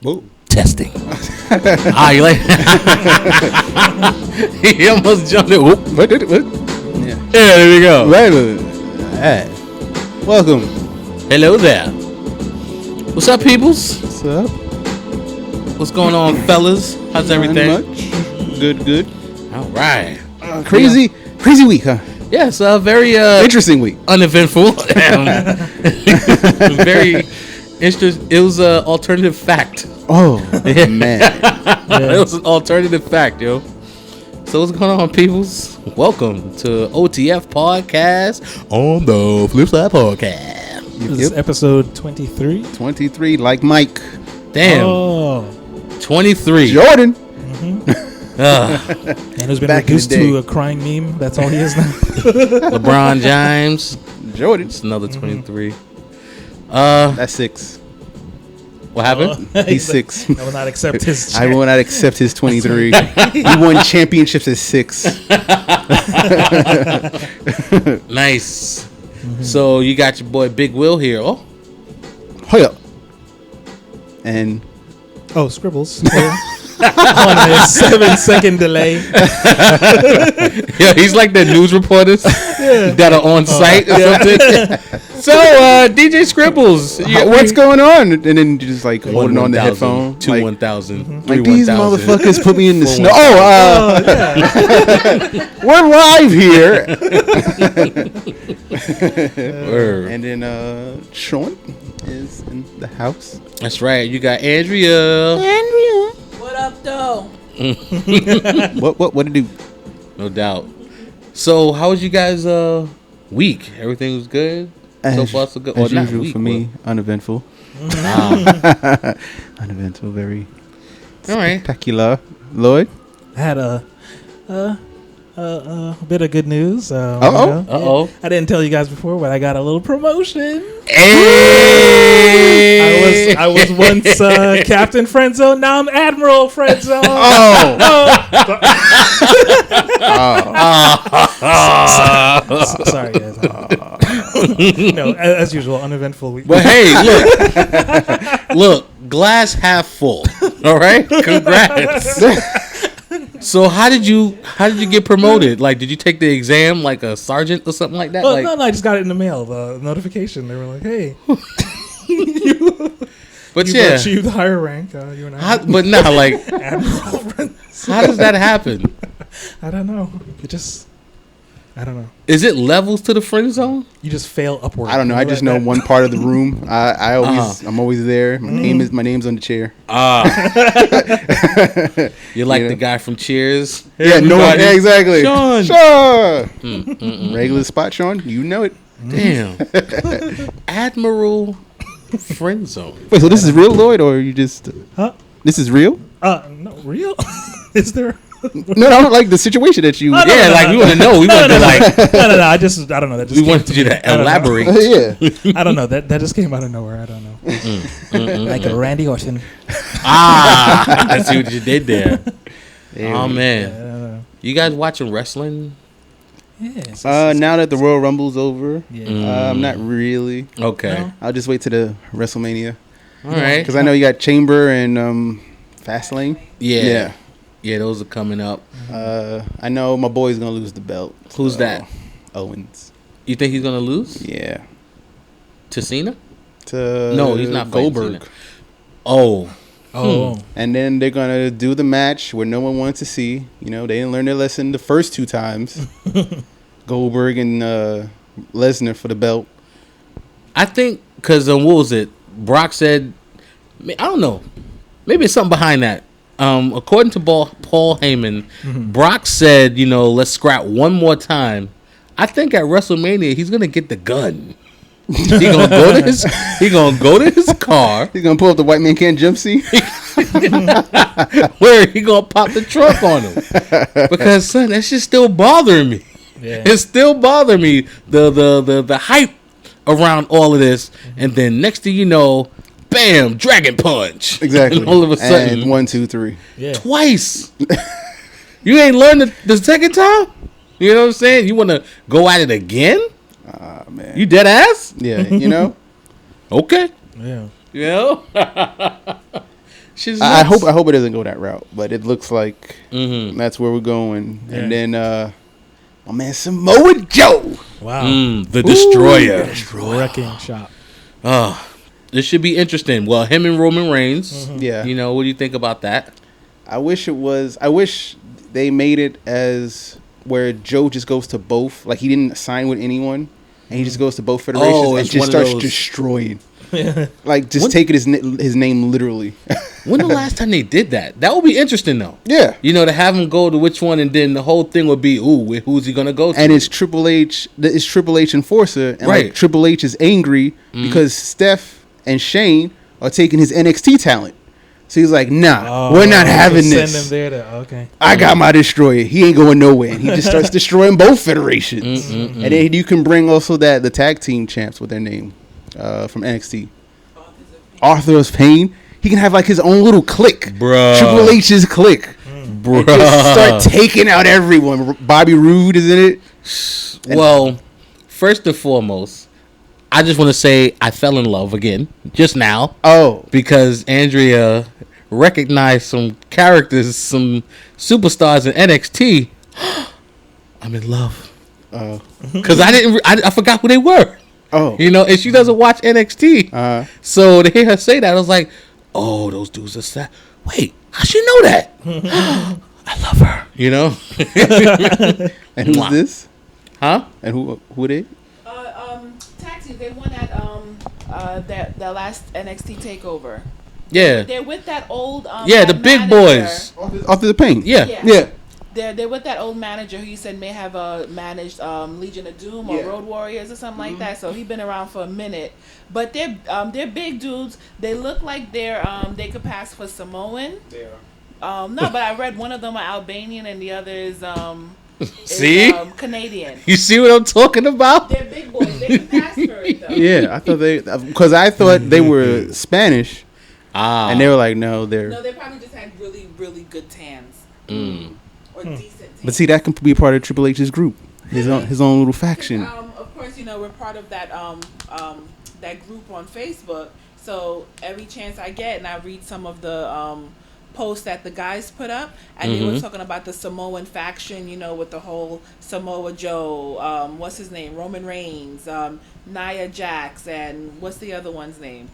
Whoa. Testing. You like? He almost jumped in. Whoop. What? Yeah, there we go. Right. Alright. Welcome. Hello there. What's up, peoples? What's up? What's going on, fellas? How's everything? Not much. Good. All right. Crazy week, huh? Yes, very interesting week. Uneventful. Very interesting. It was an alternative fact. Oh man, It was an alternative fact, yo. So what's going on, peoples? Welcome to OTF Podcast on the Flipside Podcast. This is episode 23. 23, like Mike. Damn. Oh. 23. Jordan. And who's been Back in reduced the day. to a crying meme. That's all he is now. LeBron James. Jordan. It's another 23. That's 6. What happened? He's 6. I will not accept his I will not accept his 23. He won championships at 6. Nice. So you got your boy Big Will here. Oh, Hoya. And Oh, Scribbles. On a 7-second delay. yeah, he's like the news reporters that are on site or something. So, DJ Scribbles, what's going on? And then just like holding on the 1,000, headphone. 2 like, 1,000. like 3 these 1,000. motherfuckers put me in the 4 snow. 1,000. We're live here. Word. And then Sean is in the house. That's right. You got Andrea. What up, though? What did do? No doubt. So, how was you guys' week? Everything was good? So far, so good. As Or not usual week, for me, uneventful. Uneventful, very All right. spectacular. Lloyd? I had a bit of good news. Uh-oh. I didn't tell you guys before, but I got a little promotion. Hey! I was once Captain Friendzone. Now I'm Admiral Friendzone. Sorry, guys. No, as usual, uneventful week. But hey, look, glass half full. All right, congrats. So how did you get promoted? Like, did you take the exam like a sergeant or something like that? Oh, like, no, I just got it in the mail. The notification. They were like, "Hey, but you've yeah, achieved higher rank. You and I." but nah, like, Admiral Friendzone. how does that happen? I don't know. I don't know. Is it levels to the friend zone? You just fail upward. I don't know. I just know one part of the room. I'm always there. My name's on the chair. You're like Yeah. the guy from Cheers. Yeah, exactly. Sean. Regular spot, Sean. You know it. Damn. Admiral friend zone. Wait, so this is real, Lloyd, or you just? Huh? This is real? No, real? Is there? No, I don't like the situation that you. No, Yeah, like we want to know. We want to like. No. I don't know. That just We wanted you to elaborate. Yeah. I don't know. That just came out of nowhere. I don't know. Like a Randy Orton. I see what you did there. Oh man, I don't know. you guys watching wrestling? Yes. Now that the Royal Rumble's over, Yeah. I'm not really. Okay, No. I'll just wait to the WrestleMania all right. because I know you got Chamber and Fastlane. Yeah, those are coming up. I know my boy's gonna lose the belt. Who's that? Owens. You think he's gonna lose Yeah. to Cena? No, he's not fighting Goldberg. Cena. Oh, And then they're gonna do the match where no one wants to see. You know, they didn't learn their lesson the first 2 times. Goldberg and Lesnar for the belt. I think because what was it? Brock said, I don't know. Maybe it's something behind that. According to Paul Heyman, Brock said, let's scrap one more time. I think at WrestleMania he's gonna get the gun. He gonna go to his car. He's gonna pull up the white man can't jump seat. Where he gonna pop the trunk on him? Because son, that shit's still bothering me. Yeah. It's still bothering me. The hype around all of this, and then next thing you know, bam, dragon punch. Exactly. And all of a sudden, And 1, 2, 3. Yeah. twice. You ain't learned the second time. You know what I'm saying? You want to go at it again? Ah, man. You dead ass? Yeah, you know. Okay. Yeah. You know? She's I nuts. hope it doesn't go that route, but it looks like that's where we're going. Yeah. And then my man Samoa Joe. Wow. The Destroyer. Wrecking shop. This should be interesting. Well, him and Roman Reigns. Yeah. You know, what do you think about that? I wish they made it as where Joe just goes to both. Like he didn't sign with anyone, and he just goes to both federations and it's just one of starts those- destroying. Like just taking his name literally. When the last time they did that? That would be interesting, though. Yeah. You know, to have him go to which one, and then the whole thing would be, ooh, who's he gonna go to? And it's Triple H. It's Triple H Enforcer, and Right. like Triple H is angry because Steph and Shane are taking his NXT talent. So he's like, nah, we're not having Send this. him there to okay. I got my Destroyer. He ain't going nowhere. And he just starts destroying both federations. And then you can bring also the tag team champs with their name from NXT. Authors of Pain. He can have like his own little clique. Bruh. Triple H's clique. Bruh. Just start taking out everyone. Bobby Roode is in it. Well, first and foremost, I just want to say I fell in love again just now. Oh. Because Andrea recognized some characters, some superstars in NXT. I'm in love. Because I forgot who they were. Oh. You know, and she doesn't watch NXT. So to hear her say that, I was like, oh, those dudes are sad. Wait, how'd she know that? I love her. You know? And who's this? Huh? And who they? Tag team. They won at that last NXT takeover. Yeah. They're with that old Yeah, the that big manager. boys. Authors of Pain. Yeah. Yeah. They're with that old manager who you said may have managed Legion of Doom or Yeah. Road Warriors or something like that. So he's been around for a minute. But they're big dudes. They look like they could pass for Samoan. They are. No, but I read one of them are Albanian and the other is See? Canadian. You see what I'm talking about? They're big boys. They can pass for it though. Yeah, I thought because I thought they were Spanish, and they were like, no, they're. No, they probably just had really, really good tans. Or decent tans. But see, that can be part of Triple H's group, his own little faction. Of course, we're part of that that group on Facebook. So every chance I get, and I read some of the posts that the guys put up, and they were talking about the Samoan faction, with the whole Samoa Joe, what's his name, Roman Reigns, Nia Jax, and what's the other one's name,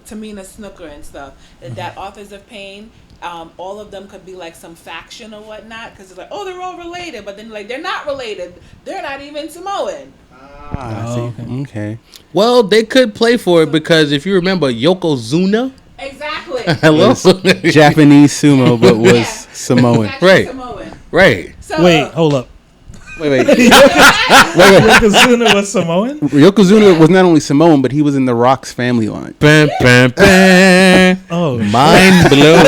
Tamina Snuka and stuff. That Authors of Pain. All of them could be like some faction or whatnot, because it's like, oh, they're all related, but then like they're not related. They're not even Samoan. Okay. Well, they could play for it because if you remember Yokozuna, Exactly. hello, Japanese sumo, but was Yeah. Samoan. It's actually Right. Samoan. right? So, Wait, hold up. Wait. Yokozuna was Samoan? Yokozuna was not only Samoan, but he was in the Rock's family line. Bam, bam, bam. Oh, Mind blown.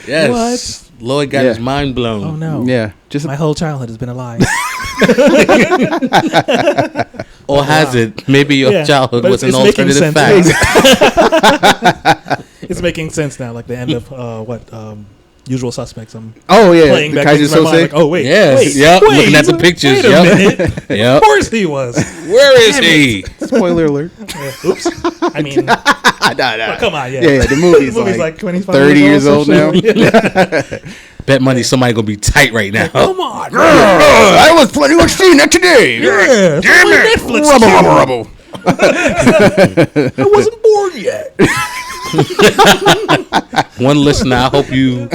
Yes. Lloyd got his mind blown. oh no. Yeah, just My whole childhood has been a lie. Or has it? Maybe your Yeah, childhood but was an it's making alternative sense. fact. It's making sense now, like the end of Usual Suspects. I'm oh yeah, playing the back Kaiser into my mind, Sose. like, oh wait, Yes. wait, Yep. wait, Looking at the pictures. Wait a Yep. minute. Yep. Of course he was. Where is he? Spoiler alert. Oops. I mean, Nah. come on, yeah. Yeah, the movie's, The movie's like 25 30 years old now. Bet money somebody gonna be tight right now. Come on. I was planning on seeing that today. Yeah, Damn it. Netflix. Rubble. I wasn't born yet. One listener, I hope you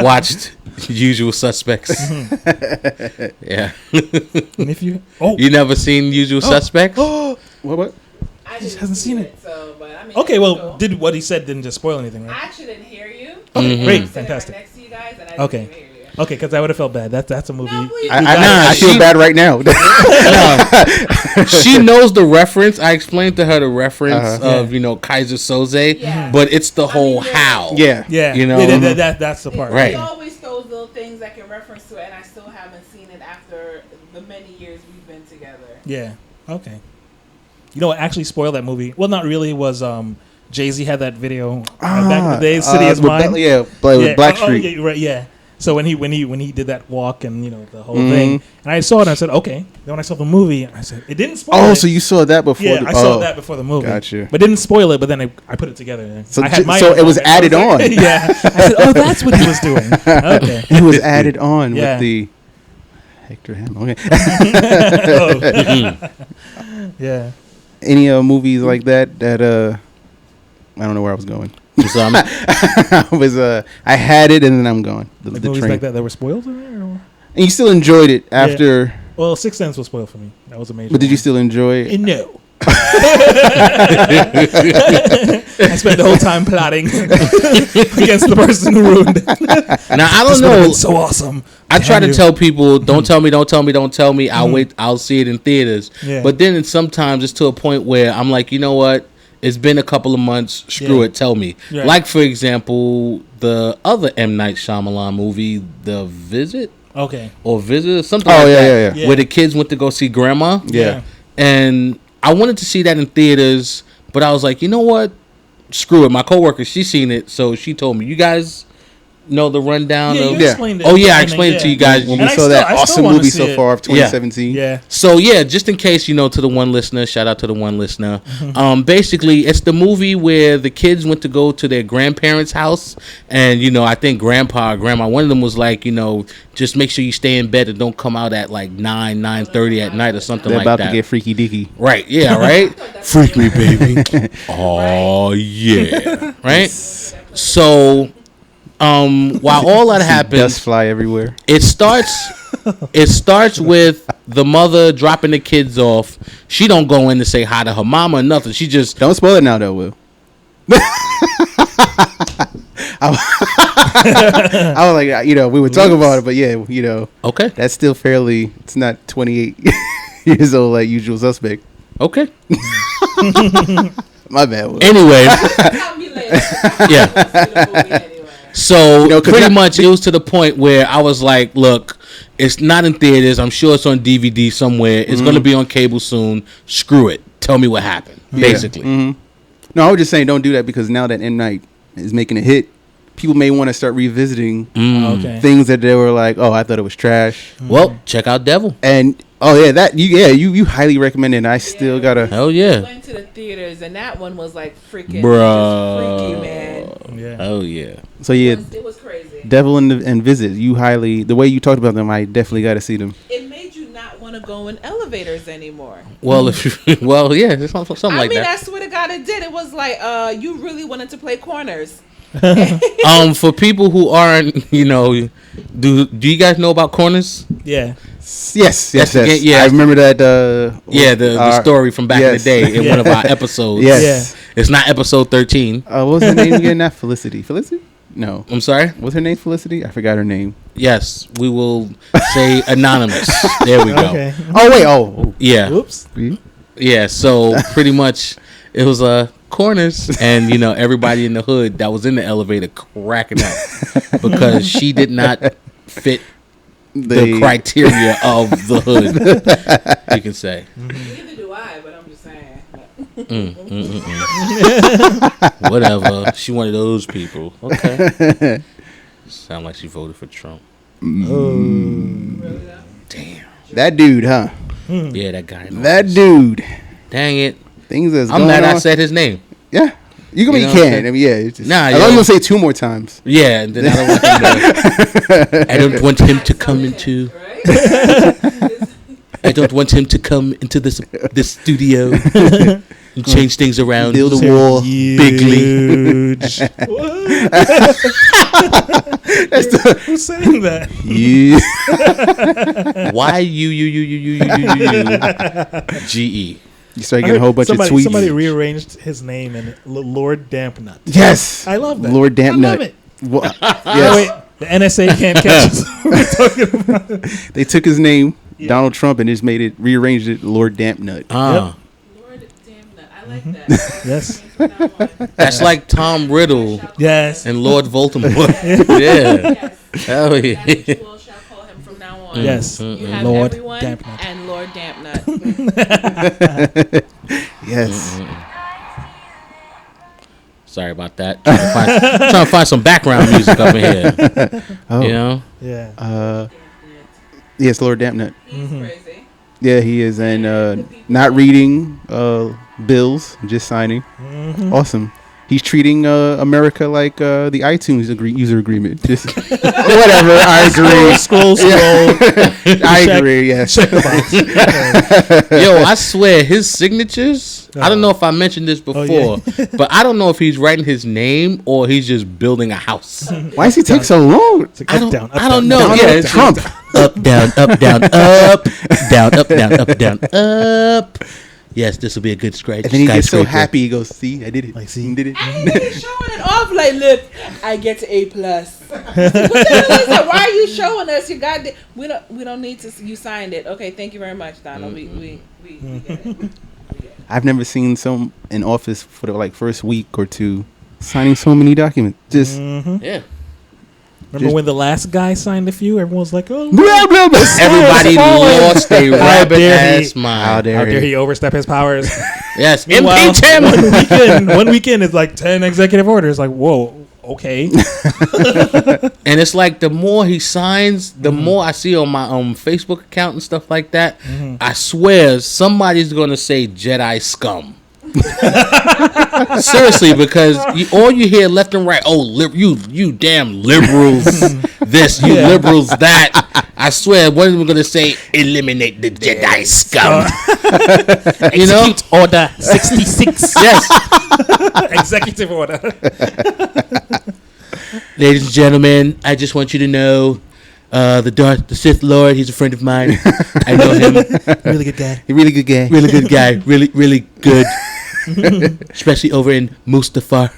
watched Usual Suspects. Yeah. And if you, You never seen Usual Suspects? What? I just hasn't seen it. So, but I mean, okay, it's well, cool. did what he said didn't just spoil anything, I right? actually didn't hear you. Okay, great, I'm sitting fantastic. Right next to you guys, and I Okay. didn't even hear you. Okay, because I would have felt bad. That's a movie. No, please. I feel bad right now. She knows the reference. I explained to her the reference Uh-huh. of, Kaiser Soze, Yeah. but it's the whole yeah. how. Yeah. Yeah, You know? that's the part. Right. He always throws little things I can reference to it, and I still haven't seen it after the many years we've been together. Yeah. Okay. You know what actually spoiled that movie? Well, not really. Was Jay-Z had that video back in the day, City is Mine. Black Street. Yeah, right. Yeah. So when he did that walk and the whole thing, and I saw it, and I said, okay. Then when I saw the movie, I said it didn't spoil. Oh, it. so you saw that before? Yeah, I saw that before the movie. Gotcha. But didn't spoil it. But then I put it together. So, I had my so own it was moment. added I was on. like, yeah. I said, oh, that's what he was doing. Okay. It was added on Yeah. with the Hector Ham. Okay. Yeah. Any movies like that I don't know where I was going. I had it and then I'm gone. The Movies train. like that were spoiled for me? Or? And you still enjoyed it after. Well, Sixth Sense was spoiled for me. That was amazing. But did you still enjoy it? No. I spent the whole time plotting against the person who ruined it. Now I don't know. So awesome. I try to tell people, don't tell me. I'll wait. I'll see it in theaters. Yeah. But then sometimes it's to a point where I'm like, you know what? It's been a couple of months. Screw it. Tell me. Yeah. Like for example, the other M. Night Shyamalan movie, The Visit. Okay. Or Visit, something like that. Yeah. Where the kids went to go see Grandma. Yeah. And I wanted to see that in theaters, but I was like, you know what? Screw it. My coworker, she seen it, so she told me, you guys know the rundown of explained it. Oh yeah, I explained it to you guys. When And we I saw still- that I awesome still wanna movie see so it. far of 2017. Yeah. So yeah, just in case, to the one listener, shout out to the one listener. Basically, it's the movie where the kids went to go to their grandparents' house, and I think grandpa or grandma, one of them was like, just make sure you stay in bed and don't come out at like 9:30 at night or something They're like about that. to get freaky deaky. Right, yeah, right? Freak me, baby. Oh, yeah. Right? So, while all that Dust happens, fly everywhere. it starts with the mother dropping the kids off. She don't go in to say hi to her mama or nothing. She just... Don't spoil it now, though, Will. I was like, we were talking about it, but yeah, Okay, that's still fairly. It's not 28 years old like Usual Suspect. okay. My bad, Will. Anyway, Tell me later. yeah. Anyway. So, 'cause pretty that- much, it was to the point where I was like, look, it's not in theaters. I'm sure it's on DVD somewhere. It's going to be on cable soon. Screw it. Tell me what happened, basically. Mm-hmm. No, I was just saying, don't do that because now that M. Night is making a hit, people may want to start revisiting Okay. things that they were like, oh, I thought it was trash. Well, check out Devil. And you highly recommend it. And I still gotta. Hell I yeah. went to the theaters and that one was like freaking Bruh. just freaky, man. Yeah. Oh yeah. So yeah, It was crazy. Devil and Visit. You highly the way you talked about them. I definitely got to see them. It made you not want to go in elevators anymore. Well, yeah, it's something I like mean, that. I swear to God, it did. It was like, you really wanted to play corners. For people who aren't, do you guys know about Corners? Yeah. Yes. Yeah. I remember that. The story from back in the yes. day in one of our episodes. Yes. It's not episode 13. What was her name again? Not Felicity. Felicity? No. I'm sorry? Was her name Felicity? I forgot her name. Yes, we will say anonymous. There we go. Okay. Oh wait. Oh. Yeah. Whoops. Yeah, so pretty much it was Corners, and everybody in the hood that was in the elevator cracking up because she did not fit the criteria of the hood, you can say. Neither do I, but I'm just saying. Whatever. She one of those people. Okay. Sound like she voted for Trump. Damn. That dude, huh? Yeah, that guy. That dude. Dang it. Things that's I'm going glad on. I said his name. Yeah. You can. You You know what I'm can. saying? I mean, yeah. It's just, Nah, as long as you don't say it 2 more times. Yeah, and then I don't want him to come into. I don't want him to come into this studio and change things around. Build a wall. Bigly. Who's saying that? Yeah. Why you GE? You start getting a whole bunch of tweets. Somebody rearranged his name and Lord Dampnut. Yes. I love that. Lord Dampnut. I love it. Well, Oh, yes. wait, the NSA can't catch us. We're talking about it. They took his name, Yeah. Donald Trump, and just rearranged it Lord Dampnut. Ah, Lord damn that. I like that. Yes. that's like Tom Riddle Yes. and Lord Voldemort. Yeah. Yes. Hell yeah. That you all shall call him from now on. Yes. You have Lord everyone Dampnut. and Lord Dampnut. Yes. Sorry about that. Trying to find some background music up in here. Oh. You know? Yeah. Yes, Lord Dampnut. He's crazy. Yeah, he is, and not reading bills, just signing. Awesome. He's treating America like the iTunes user agreement. Just whatever. I agree. Scroll. I agree. Yes. Check the box. Yo, I swear his signatures. I don't know if I mentioned this before, but I don't know if he's writing his name or he's just building a house. Why does he take so long? It's like I don't know. Down, Yeah, up, it's Trump. up, down, up, down, up, down, up, down, up, down, up. Yes, this will be a good scratch. And then he gets so happy. He goes, "See, I did it. Like, see? I did it." And he's showing it off like, look, I get to A+. What the hell is that? Why are you showing us? You got we don't need to. You signed it. Okay, thank you very much, Donald. We get it. I've never seen some in office for the first week or two signing so many documents. Just Yeah. Remember when the last guy signed a few? Everyone was like, "Oh, blah, blah, blah. Everybody lost their rabbit dare ass he- mind. How dare how dare he? he overstep his powers?" Yes, Meanwhile, impeach him. one weekend is like 10 executive orders. Like, whoa, okay. And it's like the more he signs, the more I see on my Facebook account and stuff like that. I swear somebody's gonna say Jedi scum. Seriously, because all you hear left and right, you damn liberals, this, you liberals that. I swear, one of them gonna say eliminate the Jedi scum. You know, Execute Order 66. yes. Executive order. Ladies and gentlemen, I just want you to know, the Sith Lord, he's a friend of mine. I know him. Really good guy. A really good guy. Really good guy. Really, really good. Especially over in Mustafar.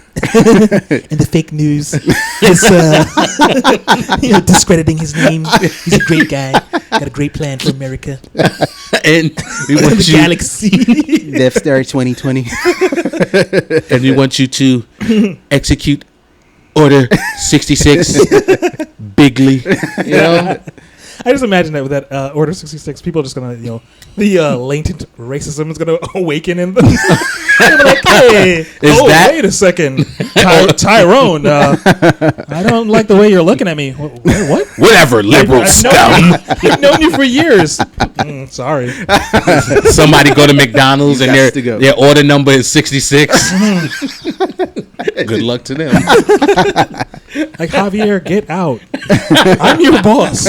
And the fake news is discrediting his name. He's a great guy. Got a great plan for America. And we want The you, galaxy. Death Star 2020. and we want you to execute Order 66 bigly. You know? I just imagine that with that Order 66, people are just gonna, the latent racism is gonna awaken in them. They're like, hey, wait a second, Tyrone, I don't like the way you're looking at me. What? Whatever, liberal scum. I've known you for years. Sorry. Somebody go to McDonald's and Gots to go. their order number is 66. Good luck to them. Like, Javier, get out. I'm your boss.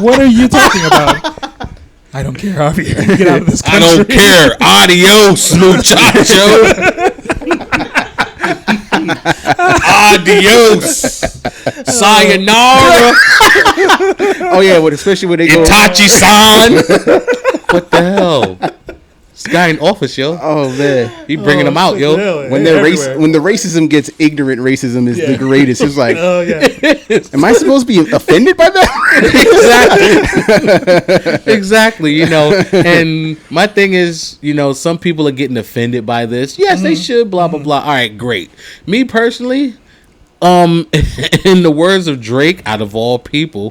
What are you talking about? I don't care, Javier. Get out of this I country. don't care. Adios, muchacho. Adios. Sayonara. Oh yeah, especially when they go. Itachi-san. What the hell? This guy in office, yo. Oh man, He bringing them out, yo. Hell, when the racism gets ignorant, racism is the greatest. It's like, Oh, yeah. am I supposed to be offended by that? Exactly. You know, and my thing is, some people are getting offended by this. Yes, they should, blah, blah, blah. All right, great. Me personally, in the words of Drake, out of all people,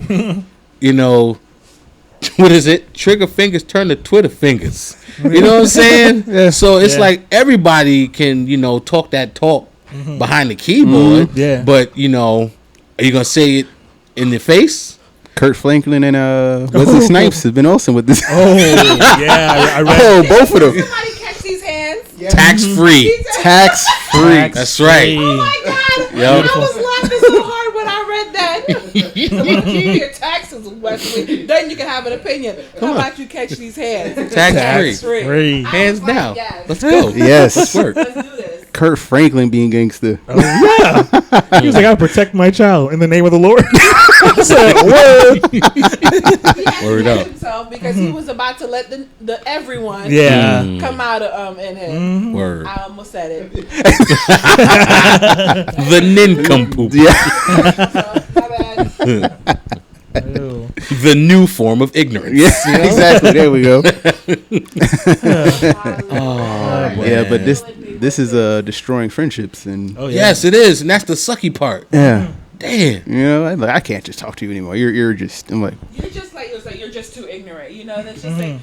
what is it? Trigger fingers turn to Twitter fingers. You know what I'm saying? Yeah. So it's Yeah. like everybody can, talk that talk behind the keyboard. Yeah. But, are you going to say it in the face? Kurt Franklin and Wesley Snipes have been awesome with this. Oh, yeah. I read. Oh, both of them. Somebody catch these hands. Tax free. Tax free. That's right. Oh my God! Yep. I was laughing so hard when I read that. Someone keep your taxes, Wesley. Then you can have an opinion. How about you catch these hands? Tax free. Free. Hands I was like, down. yes. Let's go. Yes. Let's work. Let's do this. Kurt Franklin being gangster. Oh, yeah. He was like, I'll protect my child in the name of the Lord. I said, word. He had Word to catch up. himself because he was about to let the everyone Yeah. come out of in him. Word. I almost said it. The nincompoop. Yeah. So, my bad. Ew. The new form of ignorance. Yeah, exactly. There we go. Oh, Yeah, but this is destroying friendships and Oh, yeah. Yes, it is, and that's the sucky part. yeah. Damn. I can't just talk to you anymore. You're just. I'm like, You're just like, it was like you're just too ignorant. That's just like,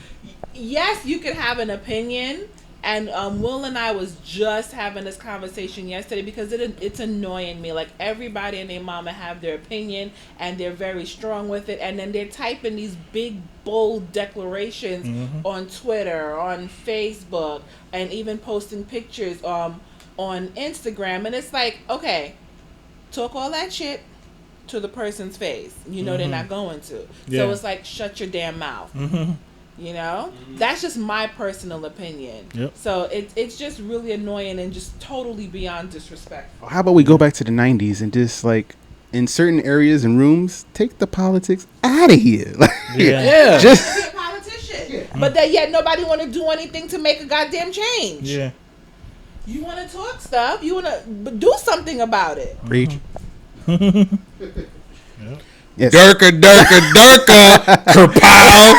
yes, you could have an opinion, And Will and I was just having this conversation yesterday because it's annoying me. Like, everybody and their mama have their opinion and they're very strong with it, and then they're typing these big bold declarations on Twitter, on Facebook, and even posting pictures on Instagram, and it's like, okay, talk all that shit to the person's face. You know they're not going to. So it's like, shut your damn mouth. You know, that's just my personal opinion. Yep. So it's just really annoying and just totally beyond disrespectful. How about we go back to the 90s and just, like, in certain areas and rooms, take the politics out of here. Like, just be a politician, but that yet nobody want to do anything to make a goddamn change. Yeah. You want to talk stuff. You want to do something about it. preach. Yes. Durka, kerpow.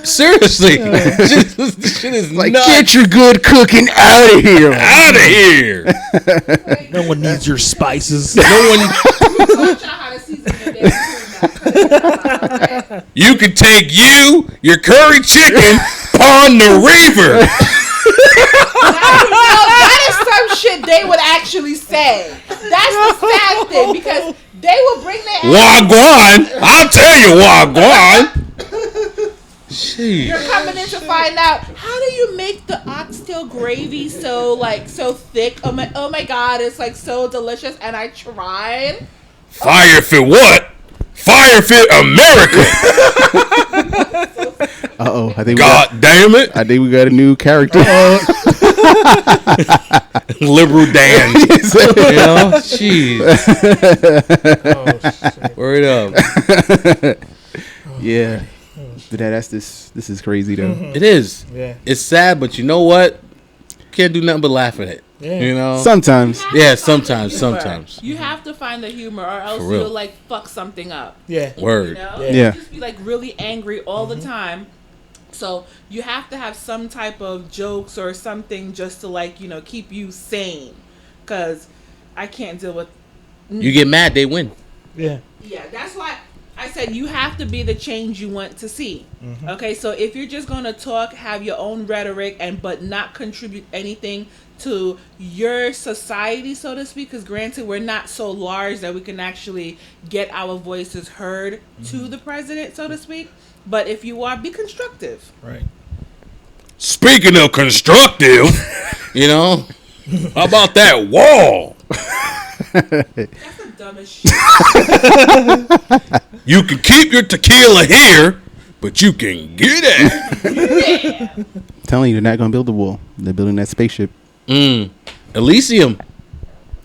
Seriously, this shit is Like, nuts. get your good cooking out of here. Out of here. No one needs your spices. No one. Taught y'all how to season your damn food. You can take your curry chicken, pawn the reaver. That is some shit they would actually say. That's the sad thing, because they will bring their Wagwan. I'll tell you, Wagwan. Jeez. You're coming in to find out, how do you make the oxtail gravy so thick? Oh my god, it's like so delicious, and I tried. Fire fit what? Fire fit America. I think God damn it. I think we got a new character. Liberal Dan. You know? Jeez. Word up. Yeah. But this is crazy though. It is. Yeah. It's sad, but you know what? Can't do nothing but laugh at it. Yeah. You know? Sometimes. Yeah, sometimes. You have to find the humor, or else For real. you'll like fuck something up. Yeah. Word. You know? Yeah. You just be like really angry all the time. So you have to have some type of jokes or something just to, like, you know, keep you sane. Because I can't deal with. You get mad, they win. Yeah. Yeah, that's why I said you have to be the change you want to see. Okay, so if you're just gonna talk, have your own rhetoric, but not contribute anything to your society, so to speak, because granted, we're not so large that we can actually get our voices heard to the president, so to speak. But if you are, be constructive. Right. Speaking of constructive, you know, how about that wall? That's the dumbest shit. You can keep your tequila here, but you can get it. Yeah. Telling you, they're not gonna build the wall. They're building that spaceship. Elysium.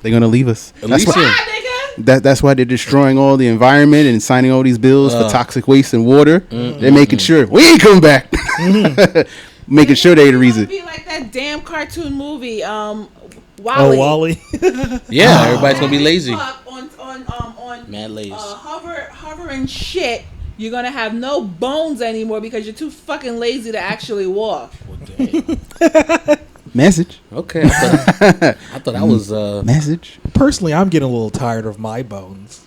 They're gonna leave us. That's Elysium. why, Ah, nigga. that's why they're destroying all the environment and signing all these bills for toxic waste and water. They're making sure we ain't coming back. Making sure they're the reason. Be like that damn cartoon movie, Wally. Oh, Wally. Yeah, everybody's gonna be lazy. On Mad lazy. hovering shit, you're gonna have no bones anymore because you're too fucking lazy to actually walk. Message. Okay, I thought I was Message. Personally, I'm getting a little tired of my bones.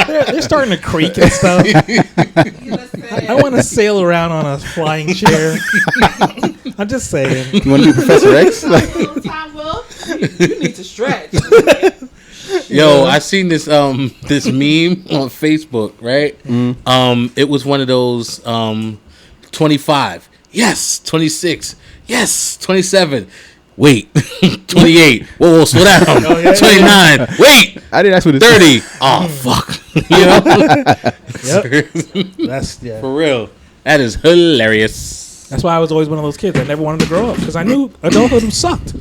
they're starting to creak and stuff. I want to sail around on a flying chair. I'm just saying. You want to be Professor X? Time, Will, you need to stretch. Yo, I seen this this meme on Facebook, right? It was one of those 25. Yes, 26. Yes, 27. Wait, 28. Whoa, slow down. 29. Wait, I didn't ask what it's 30. Oh, fuck. You know? Yep. That's For real. That is hilarious. That's why I was always one of those kids that never wanted to grow up, because I knew adulthood sucked.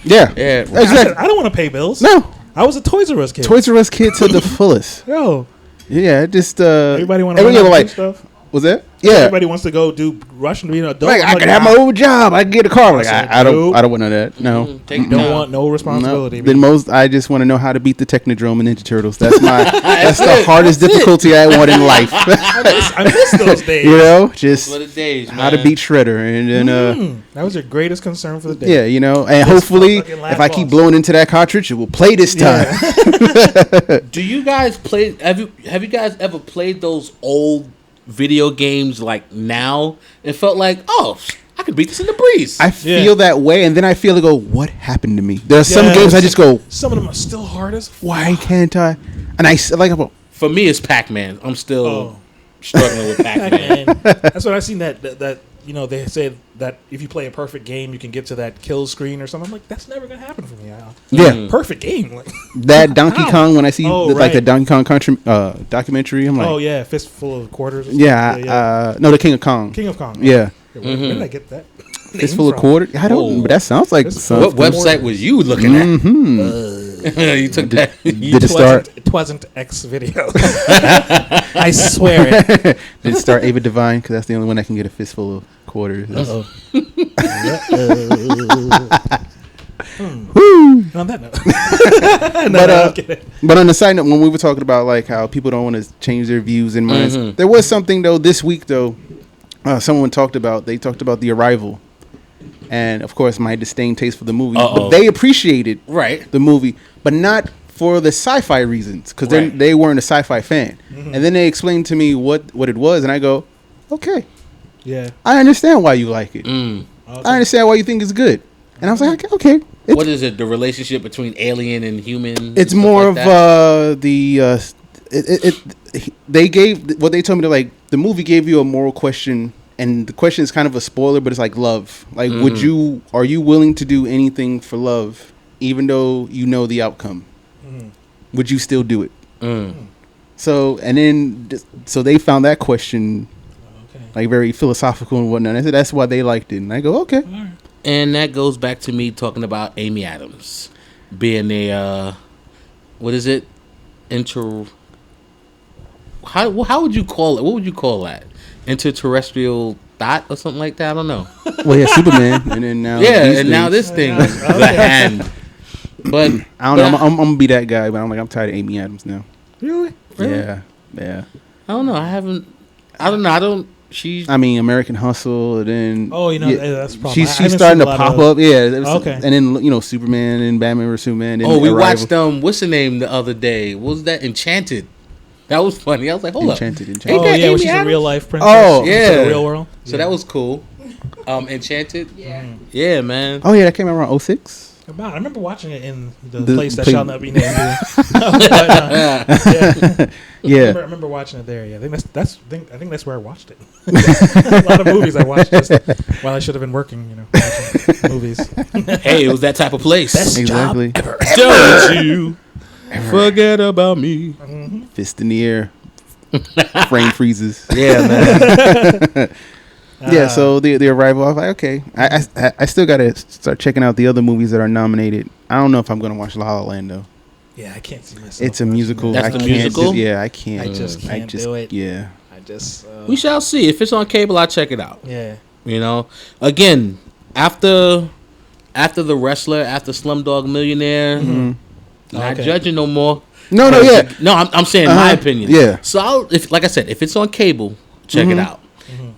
Yeah. Yeah. Exactly. I don't want to pay bills. No. I was a Toys R Us kid. Toys R Us kid to the fullest. Yo, Yeah, just everybody want to everyone like like stuff. Was that? Yeah. Everybody wants to go do Russian to be an adult. Like, I could have my own job. I can get a car. Like, I don't want none of that. No. Don't want no responsibility. No. Then I just want to know how to beat the Technodrome and Ninja Turtles. That's the hardest difficulty I want in life. I miss those days. You know, just for the days, how to beat Shredder, and then that was your greatest concern for the day. Yeah, you know, and hopefully, if I keep blowing into that cartridge, it will play this time. Yeah. Do you guys play? Have you guys ever played those old video games like now? It felt like, oh, I could beat this in the breeze. I feel that way, and then I feel what happened to me? There are some games I just go, some of them are still hard as fuck. Why can't I? And I like, for me, it's Pac-Man. I'm still struggling with Pac-Man. That's what I seen that you know, they said that if you play a perfect game, you can get to that kill screen or something. I'm like, that's never gonna happen for me. Perfect game. Like, that Donkey Kong, when I see like the Donkey Kong country documentary, I'm like, oh yeah, fistful of quarters. Or no, the King of Kong. King of Kong. Yeah. Where did I get that? Fistful of quarters. I don't. But that sounds like what website was you looking at? You took that. Did it start? It wasn't X video. I swear it. Did it start Ava Divine? Because that's the only one that can get a fistful of quarters. On that note. But on the side note, when we were talking about like how people don't want to change their views and minds, there was something though this week though. Someone talked about The Arrival, and of course my disdain taste for the movie. But they appreciated the movie, but not for the sci-fi reasons, because they weren't a sci-fi fan. And then they explained to me what it was, and I go, okay, yeah, I understand why you like it. I understand why you think it's good. And I was like, okay. What is it? The relationship between alien and human? It's more of they gave what they told me to like. The movie gave you a moral question, and the question is kind of a spoiler, but it's like love. Like, are you willing to do anything for love, even though you know the outcome? Would you still do it? So they found that question like very philosophical and whatnot. I said that's why they liked it, and I go okay. And that goes back to me talking about Amy Adams being a what is it? How would you call it? What would you call that? Interterrestrial thought or something like that? I don't know. Well, yeah, Superman, and then now now this thing, the hand. But I don't know. I'm gonna be that guy, but I'm tired of Amy Adams now. Really? Yeah. I don't know. I don't know. I mean, American Hustle, and then that's probably she's starting to pop up. Yeah. Okay. And then Superman and Batman vs Superman. And we watched what's the name the other day? What was that? Enchanted. That was funny. I was like, hold Enchanted. up. Oh yeah, when she's a real life princess. Oh yeah, the real world. So that was cool. Enchanted. Yeah, man. Oh yeah, that came out around 06. I remember watching it in the place that shall not be named. I remember watching it there. Yeah, I think that's where I watched it. A lot of movies I watched just while I should have been working. Watching movies. Hey, it was that type of place. Best job ever. Don't you forget about me. Fist in the air. Frame freezes. Yeah, man. Yeah, so the Arrival, I was like, okay. I still got to start checking out the other movies that are nominated. I don't know if I'm going to watch La La Land, though. Yeah, I can't see myself. It's a musical. That's the musical? I can't. I just can't do it. Yeah. We shall see. If it's on cable, I'll check it out. Yeah. Again, after The Wrestler, after Slumdog Millionaire, not judging no more. No, yeah. No, I'm saying my opinion. Yeah. So, like I said, if it's on cable, check it out.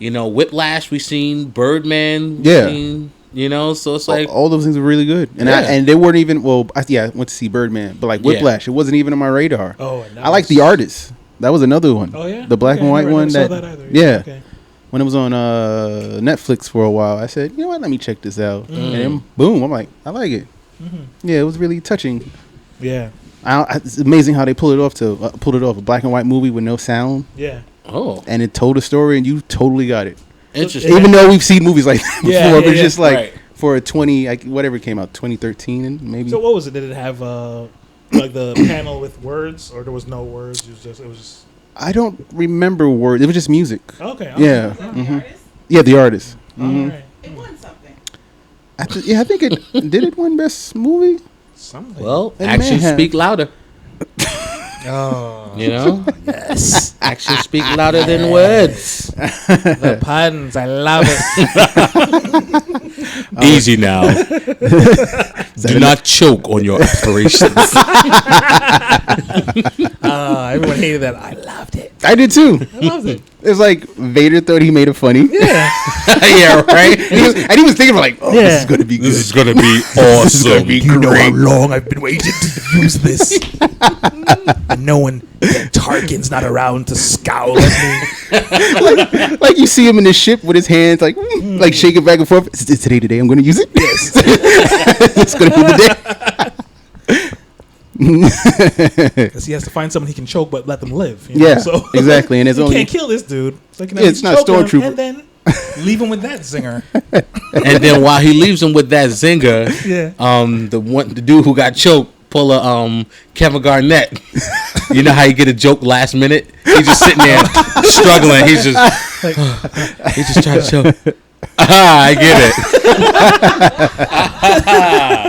Whiplash, we seen Birdman. Seen, so it's like all those things are really good, and they weren't even. Well, I went to see Birdman, but like Whiplash, it wasn't even on my radar. Oh, I like The Artist. That was another one. Oh yeah, the black and white one. Saw that either. Yeah. Okay. When it was on Netflix for a while, I said, you know what, let me check this out, and then boom, I'm like, I like it. Yeah, it was really touching. Yeah. It's amazing how they pulled it off a black and white movie with no sound. Yeah. Oh. And it told a story, and you totally got it. Interesting. Even though we've seen movies like that before, but just like for a 2013 and maybe. So what was it? Did it have like the panel with words, or there was no words? It was just. I don't remember words. It was just music. Okay. Yeah. The Artist? Yeah, The Artist. Right. It won something. I think it did it win best movie. Something. Well, actions speak louder. Oh, You know, yes. actions speak louder than words. The puns, I love it. Easy now. Do not choke on your aspirations. Everyone hated that. I loved it. I did too. I loved it. It's like Vader thought he made it funny. Yeah. Yeah, right. And he was thinking like, oh, this is Yeah. gonna be good. This is gonna be awesome. You know how long I've been waiting to use this. And knowing that Tarkin's not around to scowl at me. Like you see him in the ship with his hands like shaking back and forth. Is today the day I'm gonna use it? Yes. It's gonna be the day. Because he has to find someone he can choke but let them live. You know? Yeah, So exactly. And it's you only can't kill this dude. So it's not Stormtrooper. And then leave him with that zinger. And then while he leaves him with that zinger, Yeah. the dude who got choked pull a Kevin Garnett. You know how you get a joke last minute? He's just sitting there struggling. He's just trying to choke. I get it.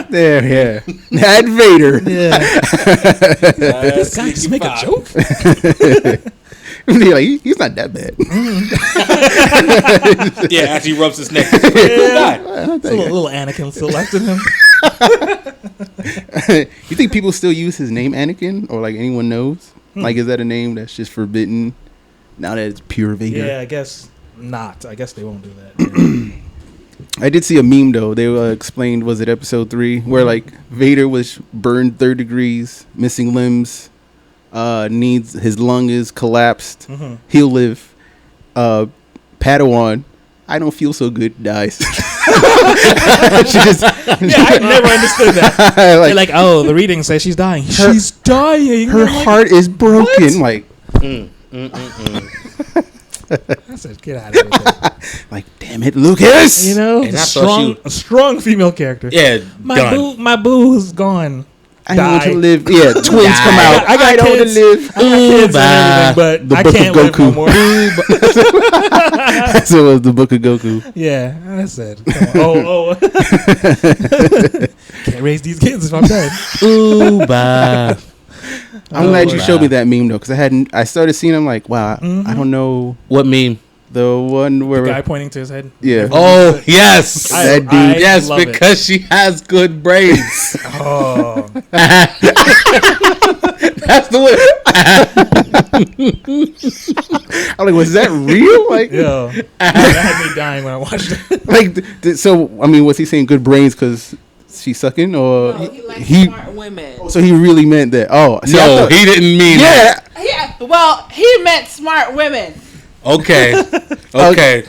there, yeah. That Vader. Yeah. This guy just make a joke? Like, he's not that bad. Yeah, as he rubs his neck. Yeah. There's a little Anakin still left in him. You think people still use his name Anakin, or like anyone knows? Like, is that a name that's just forbidden now that it's pure Vader? Yeah, I guess not. I guess they won't do that. I did see a meme though. They explained, was it episode 3, where like Vader was burned 3rd degrees, missing limbs, needs his lung is collapsed. He'll live. Padawan, I don't feel so good, dies. I never understood that. They're like, oh, the reading says she's dying. She's dying. Her heart is broken. Like, I said, get out of here. like, damn it, Lucas. You know, And I thought a strong female character. Yeah, done. My boo's gone. I want Die. to live. Yeah, twins come out. I got don't want to kids. live. I got kids and everything, but The I Book of can't live no Goku. more. So it was the Book of Goku. Yeah, I said, oh. Can't raise these kids if I'm dead. Uba. I'm glad you showed me that meme though, because I started seeing them like, wow, I don't know What meme? the one where The guy pointing to his head. yeah. Oh, yes. That dude. Yes, love it. because she has good braids. Oh, That's the way. I'm like, was that real? Like, yo, that had me dying when I watched it. like, so I mean, was he saying good brains because she's sucking, or No, he likes smart women. so he really meant that? Oh, see, I No, thought- he didn't mean that. yeah. Yeah, well, he meant smart women. Okay. Okay.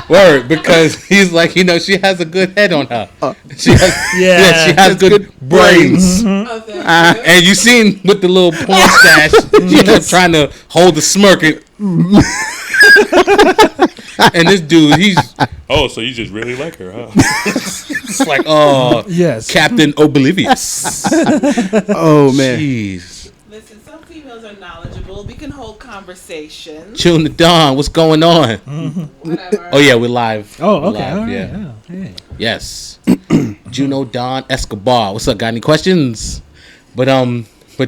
Word, because he's like, she has a good head on her. She has, Yeah. she has good brains. Oh, thank you. And you seen with the little porn stash, she kept trying to hold the smirk. And this dude, so you just really like her, huh? It's like, oh, Yes. Captain Oblivious. Oh man. Jeez. Listen, some females are knowledgeable. We can hold conversations. Tune the Dawn, what's going on? Whatever. Oh yeah, we're live. Oh, We're okay. live, All right. yeah. Hey. Yes. Juno Don Escobar. What's up? Got any questions? But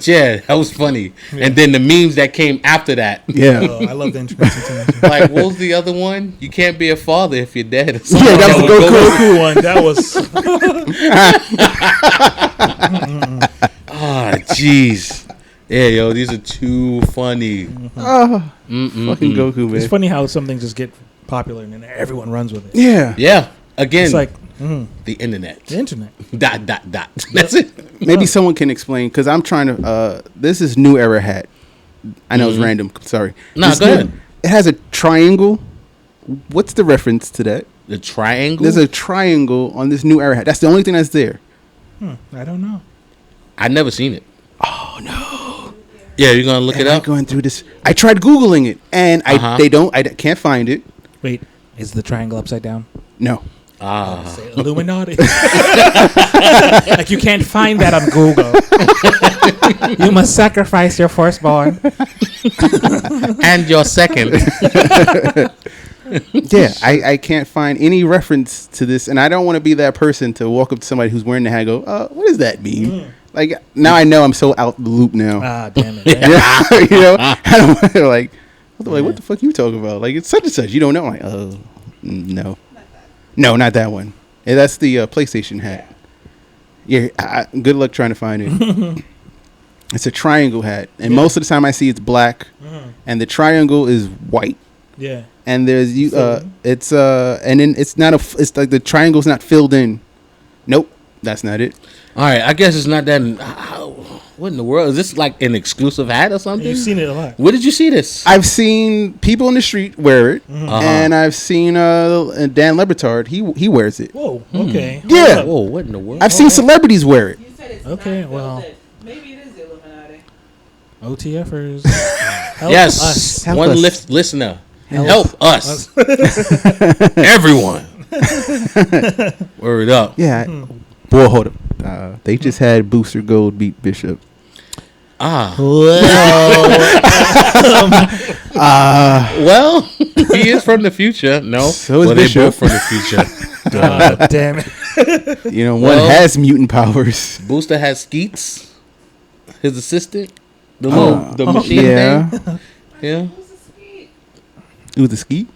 yeah, that was funny. Yeah. And then the memes that came after that. Yeah. Oh, I love the introduction to Like, what was the other one? You can't be a father if you're dead. Yeah, that was the Goku one. That was. Ah, jeez. Yeah, yo, these are too funny. Oh, fucking Goku, man. It's funny how some things just get popular and then everyone runs with it. Yeah. Yeah. Again, It's like the internet. the internet. Dot. That's it. Maybe someone can explain, because I'm trying to. This is New Era hat. I know it's random. Sorry. Nah, This go ahead. It has a triangle. What's the reference to that? The triangle? There's a triangle on this New Era hat. That's the only thing that's there. I don't know. I never seen it. Oh no. Yeah, you're going to look And it I'm up? going through this. I tried Googling it, and I can't find it. Wait, is the triangle upside down? No. Say Illuminati. Like you can't find that on Google. You must sacrifice your firstborn. And your second. Yeah, I can't find any reference to this, and I don't want to be that person to walk up to somebody who's wearing the hat and go, what does that mean? Like, now I know I'm so out the loop now. Ah, damn it. You know, I don't want to, like, what the fuck you talking about? Like, it's such and such. You don't know? I'm like, oh, no. No, not that one. Yeah, that's the PlayStation hat. Yeah, good luck trying to find it. It's a triangle hat, and most of the time I see it's black, and the triangle is white. Yeah. And there's it's and then it's not it's like the triangle's not filled in. Nope, that's not it. All right, I guess it's not that. What in the world is this? Like an exclusive hat or something? You've seen it a lot. Where did you see this? I've seen people in the street wear it, and I've seen Dan Lebertard. He wears it. Whoa. Okay. Yeah. Whoa, what in the world? I've seen celebrities wear it. You said it's Okay, not well. filled in. Maybe it is the Illuminati. OTFers. Help Yes, us. Help one us. listener. Help us. Everyone. Word up. Yeah. Boy, hold up. They just had Booster Gold beat Bishop. Well, he is from the future. No, So is well, they Bishop. both from the future. Damn it. You know, one Well- has mutant powers. Booster has Skeets, his assistant, the machine Yeah. thing. Yeah. Who's the skeet? Ooh, the skeet?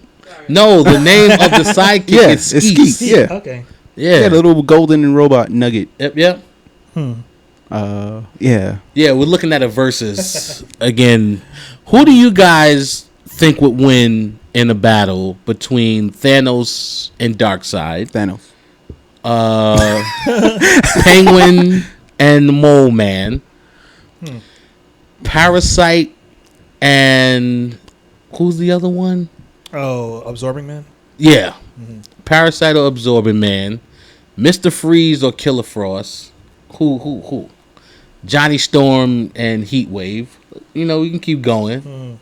No, the name of the sidekick Yeah, is it's Skeets. Skeets. Yeah. Okay. Yeah. The little golden robot nugget. Yep. Yeah. Yeah, we're looking at a versus again. Who do you guys think would win in a battle between Thanos and Darkseid? Thanos. Penguin and the Mole Man. Parasite and who's the other one? Oh, Absorbing Man? Yeah. Parasite or Absorbing Man. Mr. Freeze or Killer Frost. Who? Johnny Storm and Heat Wave. You know, we can keep going.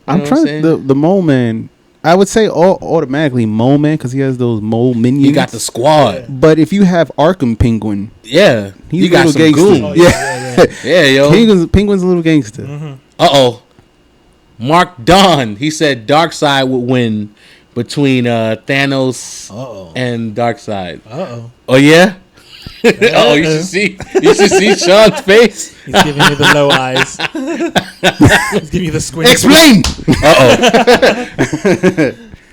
I'm know what trying I'm the Mole Man. I would say automatically Mole Man because he has those mole minions. You got the squad. But if you have Arkham Penguin, Yeah. he's you a got little some gangster. goons. Oh, Yeah. Yeah, yo. Penguin's a little gangster. Uh-oh. Mark Don, he said Darkseid would win between Thanos and Darkseid. Uh-oh. Oh, yeah? Oh, you should see Sean's face. He's giving me the low eyes. He's giving me the squint. Explain.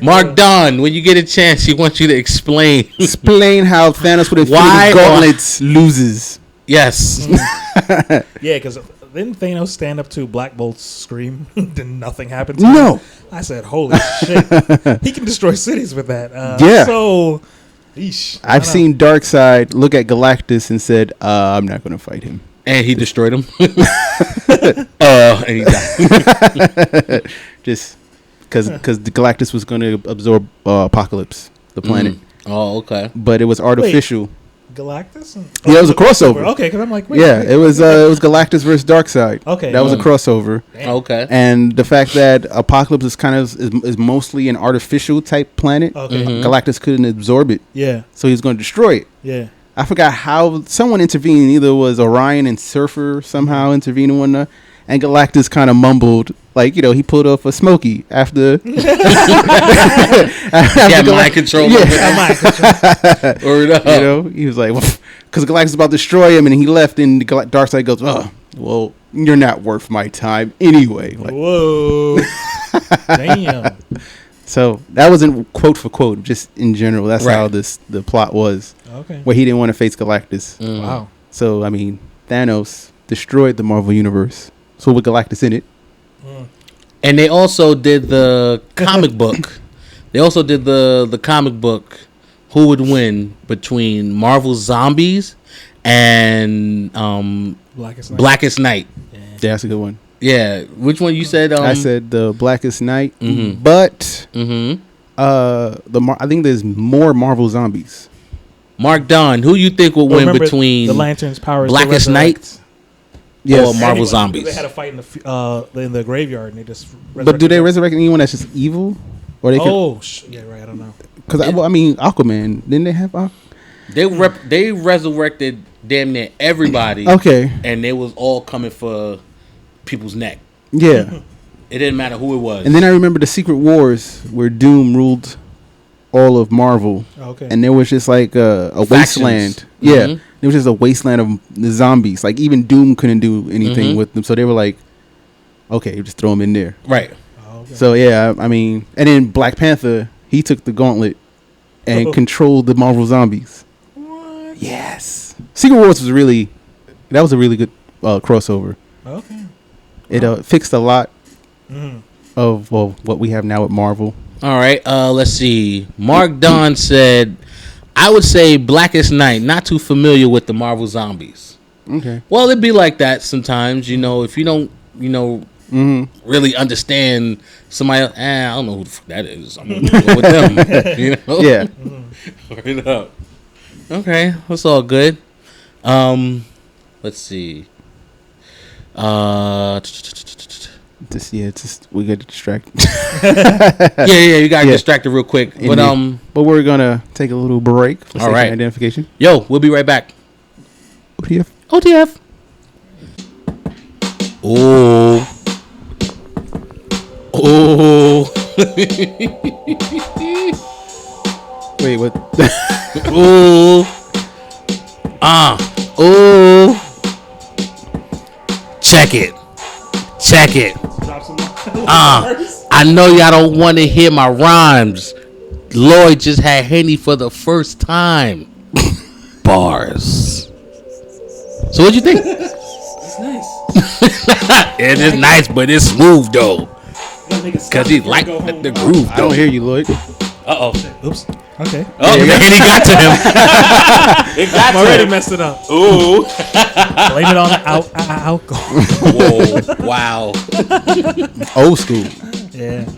Mark Don, when you get a chance, he wants you to explain. Explain how Thanos with Why Infinity Gauntlets loses. Yes. Yeah, because didn't Thanos stand up to Black Bolt's scream? Then nothing happened to him? No. I said, holy shit. He can destroy cities with that. Yeah. So, yeesh. I've seen Darkseid look at Galactus and said, I'm not going to fight him. And he destroyed him. And he died. Just because the Galactus was going to absorb Apocalypse, the planet. Oh, okay. But it was artificial. Galactus? Yeah, it was a crossover. Okay, because I'm like, wait. Yeah, it was Galactus versus Darkseid. Okay. That was a crossover. Damn. Okay. And the fact that Apocalypse is kind of is mostly an artificial type planet. Okay. Galactus couldn't absorb it, Yeah. so he was going to destroy it. Yeah. I forgot how someone intervened. Either it was Orion and Surfer somehow intervened in one another, and Galactus kind of mumbled, like, you know, he pulled off a Smokey after. Yeah, mind control. Yeah. Word up. You know, he was like, because Galactus was about to destroy him, and he left, and Darkseid goes, "Oh, well, you're not worth my time anyway." Like, Whoa. Damn. so that wasn't quote for quote, just in general. That's Right. how the plot was, Okay. where he didn't want to face Galactus. Wow. So I mean, Thanos destroyed the Marvel universe. So with Galactus in it, And they also did the comic book. They also did the comic book. Who would win between Marvel Zombies and Blackest Night? yeah, that's a good one. Yeah, which one you said? I said the Blackest Night, Mhm. but Mm-hmm. I think there's more Marvel Zombies. Mark Don, who you think will win Remember between the Lantern's powers to Blackest resurrect? Night Yes. or Marvel Anyway, Zombies? They had a fight in the graveyard, and they just. But do they resurrect anyone that's just evil, or they? Yeah, right. I don't know. Because I mean, Aquaman, didn't they have? They resurrected damn near everybody. Okay, And they was all coming for people's neck. yeah. It didn't matter who it was. And then I remember the Secret Wars where Doom ruled all of Marvel. Okay. And there was just like a wasteland. Yeah. Mhm. There was just a wasteland of the zombies. Like even Doom couldn't do anything with them. So they were like, okay, just throw them in there. Right. Okay. So yeah, I mean, and then Black Panther, he took the gauntlet and controlled the Marvel zombies. What? Yes. Secret Wars was a really good crossover. Okay. It fixed a lot Mm-hmm. of what we have now at Marvel. All right. Let's see. Mark Don said, I would say Blackest Night. Not too familiar with the Marvel zombies. Okay. Well, it'd be like that sometimes. You know, if you don't, really understand somebody else, I don't know who the fuck that is. I'm going to go with them. You know? Yeah. Right up. Okay. That's all good. Let's see. Just we get distracted. Yeah, you gotta get distracted real quick. But we're gonna take a little break for all right. identification. Yo, we'll be right back. OTF. Oh. Wait, what? Ooh. Ooh. Check it. Drop some I know y'all don't want to hear my rhymes. Lloyd just had Henny for the first time. Bars. So what'd you think? It's nice. It is nice, but it's smooth though. Cause he liked the groove I though. don't hear you, Lloyd. Uh-oh. Oops. Okay. Oh, and he got to him. It got I already messed it up. Ooh. Blame it on the alcohol. Whoa. Wow. Old school. Yeah.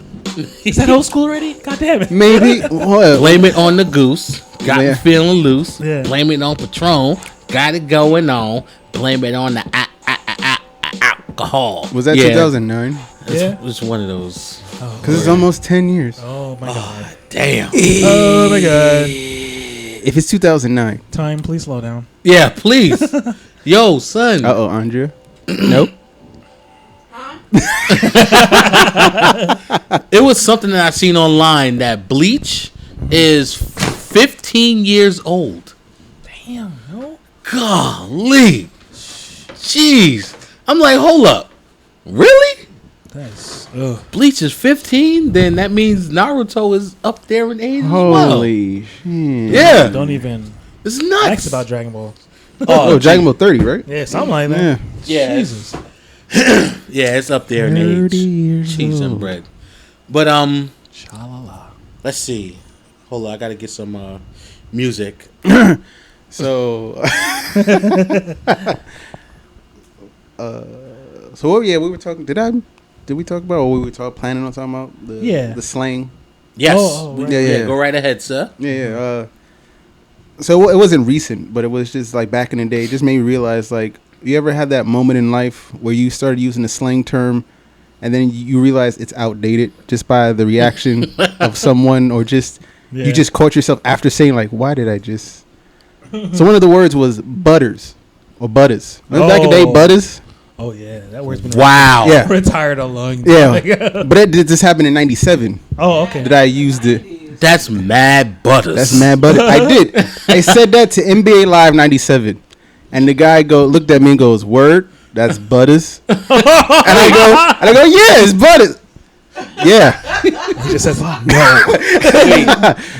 Is that old school already? God damn it. Maybe. What? Blame it on the goose. Got me Yeah. feeling loose. Yeah. Blame it on Patron. Got it going on. Blame it on the alcohol. Was that 2009? Yeah. It's one of those. Because it's almost 10 years. Oh my god. Damn. Oh my god. If it's 2009. Time, please slow down. Yeah, please. Yo, son. Uh-oh, Andrea. Nope. It was something that I seen online that Bleach is 15 years old. Damn, no. Golly. Jeez. I'm like, hold up. Really? That's Bleach is 15? Then that means Naruto is up there in age as well. Holy shit. Yeah. don't even It's nuts. ask about Dragon Ball. Oh, Dragon Ball 30, right? Yeah, something like that. Yeah. Jesus. Yeah, it's up there in 30 age. years Cheese and old. bread. But Cha-la-la. let's see. Hold on, I gotta get some music. So, so we were talking. Did we talk about, or we were planning on talking about the slang? Yes. Oh, right. Yeah. Go right ahead, sir. Yeah. So it wasn't recent, but it was just like back in the day. It just made me realize, like, you ever had that moment in life where you started using a slang term, and then you realize it's outdated just by the reaction of someone, or just you just caught yourself after saying, like, why did I just? So one of the words was butters or Buttaz. Remember back in the day, Buttaz? Oh yeah, that word's been Wow. Yeah. retired a long time. Yeah, but this happened in '97 Oh, okay. that I used it. That's mad butters. That's mad butter. I did. I said that to NBA Live '97, and the guy looked at me and goes, "Word, that's Buttaz." and I go, "Yeah, it's Buttaz." Yeah. He just says, "No." Wait,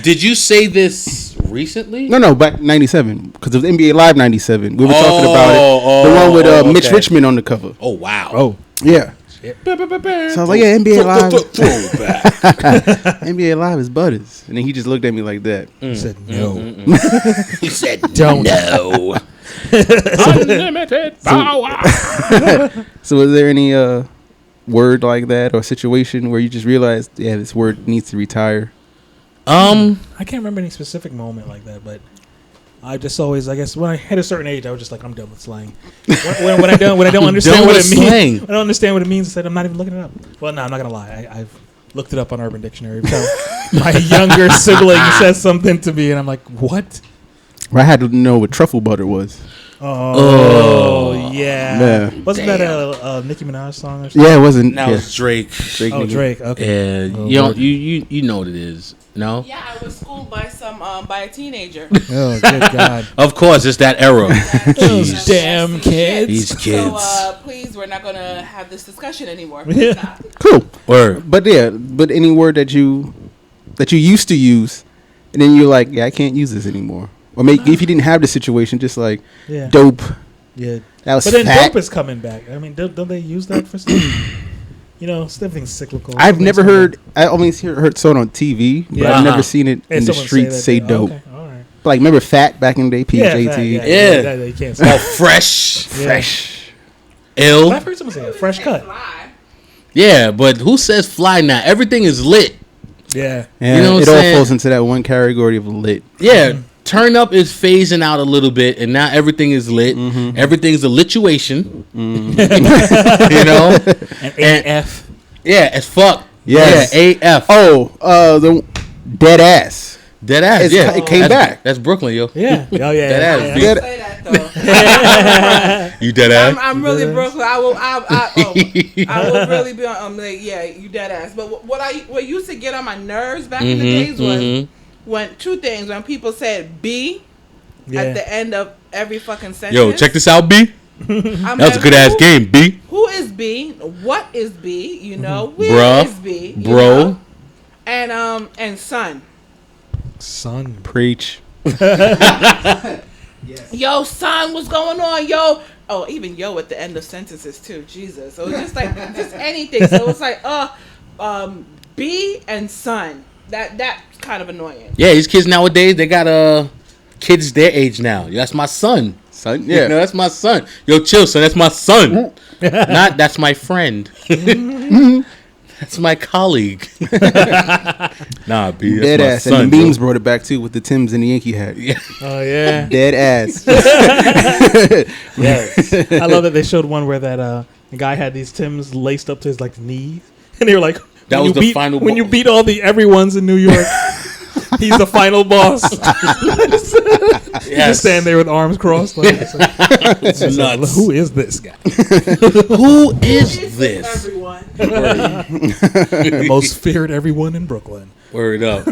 did you say this recently? No, back '97 because it was NBA Live '97. We were talking about it. The one with Mitch okay. Richmond on the cover. Oh wow. Oh, Yeah. So I was like, yeah, NBA Live. Throwback. NBA Live is Buttaz. And then he just looked at me like that. he said no. He said Don't. no. Unlimited power. So was there any word like that or situation where you just realized, yeah, this word needs to retire? I can't remember any specific moment like that, but I just always, I guess, when I hit a certain age, I was just like, I'm done with slang. When I don't understand what it means, I don't understand what it means. I said, I'm not even looking it up. Well, no, I'm not gonna lie. I've looked it up on Urban Dictionary. So my younger sibling says something to me, and I'm like, what? I had to know what truffle butter was. Oh, yeah. Man. Wasn't that a Nicki Minaj song or something? Yeah, it wasn't. Now yeah. it's Drake. Oh, Drake. Okay. Yeah, Oh, you know what it is. No. Yeah, I was schooled by by a teenager. Oh, good God. Of course, it's that era. Those damn kids. These kids. So please, we're not gonna have this discussion anymore. Yeah. Cool. Word. But any word that you used to use, and then you're like, yeah, I can't use this anymore. Or if you didn't have the situation, just like dope. Yeah. That was but then fat. dope is coming back. I mean, don't they use that for stuff? Everything's cyclical. I've never heard. I only heard someone on TV, but Yeah. I've never seen it in the streets say dope. Okay, all right. Like, remember fat back in the day? PJT. Yeah. You can't say Oh, fresh. Yeah. Fresh. But Ill. I've heard someone say it. Fresh cut. Yeah, but who says fly now? Everything is lit. Yeah. Yeah, You know what it I'm all saying? falls into that one category of lit. Yeah. Turn up is phasing out a little bit, and now everything is lit. Everything's a lituation. You know? And AF. Yeah, as fuck. Yes. Yeah, AF. Oh, the dead ass. Dead ass. It's- Yeah, it came back. That's Brooklyn, yo. Yeah. Oh, yeah. Dead ass. yeah. B. Dead- Say that though. You dead ass. I'm really Brooklyn. I will really be on. Like, yeah, you dead ass. But what used to get on my nerves back in the days was when two things. When people said B at the end of every fucking sentence. Yo, check this out, B. That was a good ass game, B. Who is B? What is B? You know, where Bruh. is B? You Bro. know? And son. Son. Preach. Yo, son, what's going on? Yo. Oh, even yo at the end of sentences too. Jesus. So it's just like just anything. So it's like B and son. That's kind of annoying. Yeah, these kids nowadays, they got kids their age now. That's my son. Son, Yeah, no, that's my son. Yo, chill, son. That's my son. Not that's my friend. That's my colleague. Nah, B. That's Dead my ass. son, And the memes bro. brought it back too with the Timbs and the Yankee hat. Yeah. Oh, yeah. Dead ass. Yes. I love that they showed one where that the guy had these Timbs laced up to his like knees, and they were like, That when was you the beat, final when bo- you beat all the everyone's in New York. He's the final boss. You just stand there with arms crossed. Like, It's nuts. Who is this guy? Who is this? Everyone. The most feared everyone in Brooklyn. Word up.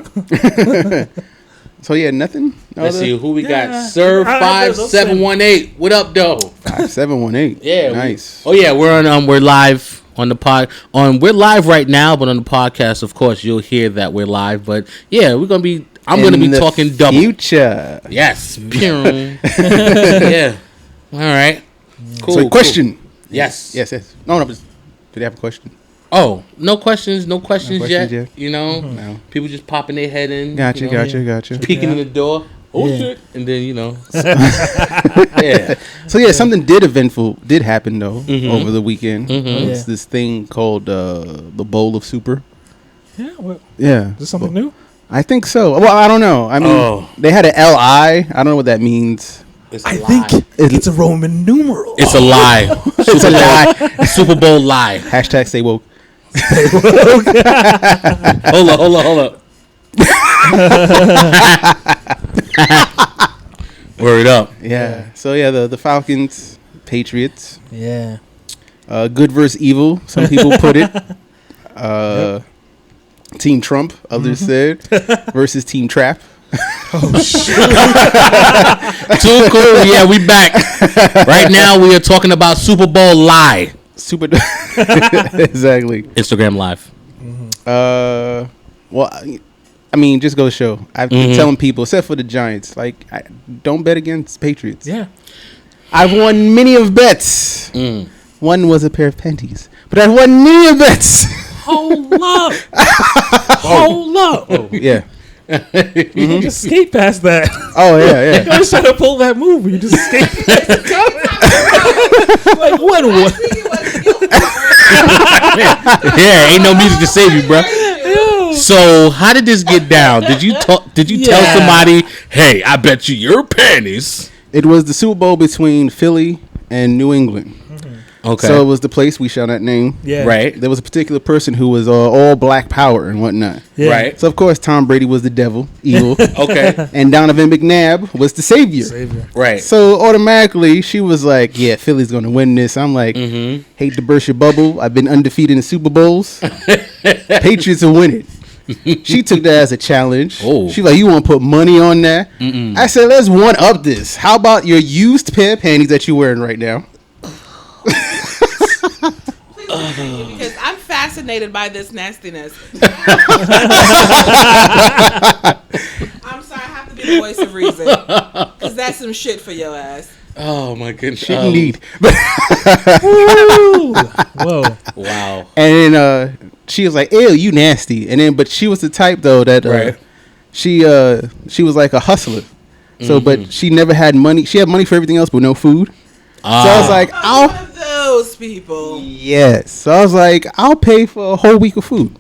So yeah, nothing. Let's see who we Yeah. got. Serve I- those 5718. What up, though? 5718. Yeah. Nice. Yeah, we're on. We're live on the pod. We're live right now, but on the podcast, of course, you'll hear that we're live. But yeah, we're gonna be. I'm gonna be In the talking double. Future. Yes. Yeah. All right. Cool. So question. Cool. Yes. Yes. No. Did they have a question? Oh, no questions. No questions, questions yet. yet? You know, No. people just popping their head in. Gotcha. you know, Gotcha. Peeking in the door. Oh Yeah. shit! And then yeah. So yeah, something did happen though over the weekend. Mhm. It's this thing called the Bowl of Super. Yeah. Well, Yeah. is this something new? I think so. Well, I don't know. I mean, they had an LI. I don't know what that means. It's a I lie. think it's a Roman numeral. It's a lie. It's a lie. Super Bowl lie. Hashtag stay woke. Hold up. Word up. Yeah. So yeah, the Falcons, Patriots, Yeah. good versus evil. Some people put it. Team Trump, others said, versus Team Trap. Too cool. Yeah, we back. Right now, we are talking about Super Bowl lie. Super. Exactly. Instagram live. Well, I mean, just go show. I've been telling people, except for the Giants, like, don't bet against Patriots. Yeah. I've won many of bets. One was a pair of panties, but I won many of bets. Hold up. Hold up. Oh, yeah. You can just skate past that. Oh, yeah. I was trying to pull that move. You just skate past it. Like, what? Yeah, ain't no music to save you, bro. So, how did this get down? Did you tell somebody, "Hey, I bet you your panties"? It was the Super Bowl between Philly and New England. Okay. So it was the place we shall not name. Yeah. Right. There was a particular person who was all black power and whatnot. Yeah. Right. So of course Tom Brady was the devil, evil, Okay. and Donovan McNabb was the savior. Savior. Right. So automatically she was like, "Yeah, Philly's gonna win this." I'm like, "Hate to burst your bubble. I've been undefeated in Super Bowls. Patriots will win it." She took that as a challenge. Oh. She like, "You want to put money on that?" I said, "Let's one up this. How about your used pair of panties that you're wearing right now?" Please continue, because I'm fascinated by this nastiness. I'm sorry, I have to be the voice of reason, because that's some shit for your ass. Oh my goodness. Shit indeed. Whoa. Wow. And then she was like, "Ew, you nasty." And then, but she was the type though that Right. she was like a hustler. So, but she never had money. She had money for everything else, but no food. So I was like, I'm one of those people. yes. So I was like, "I'll pay for a whole week of food.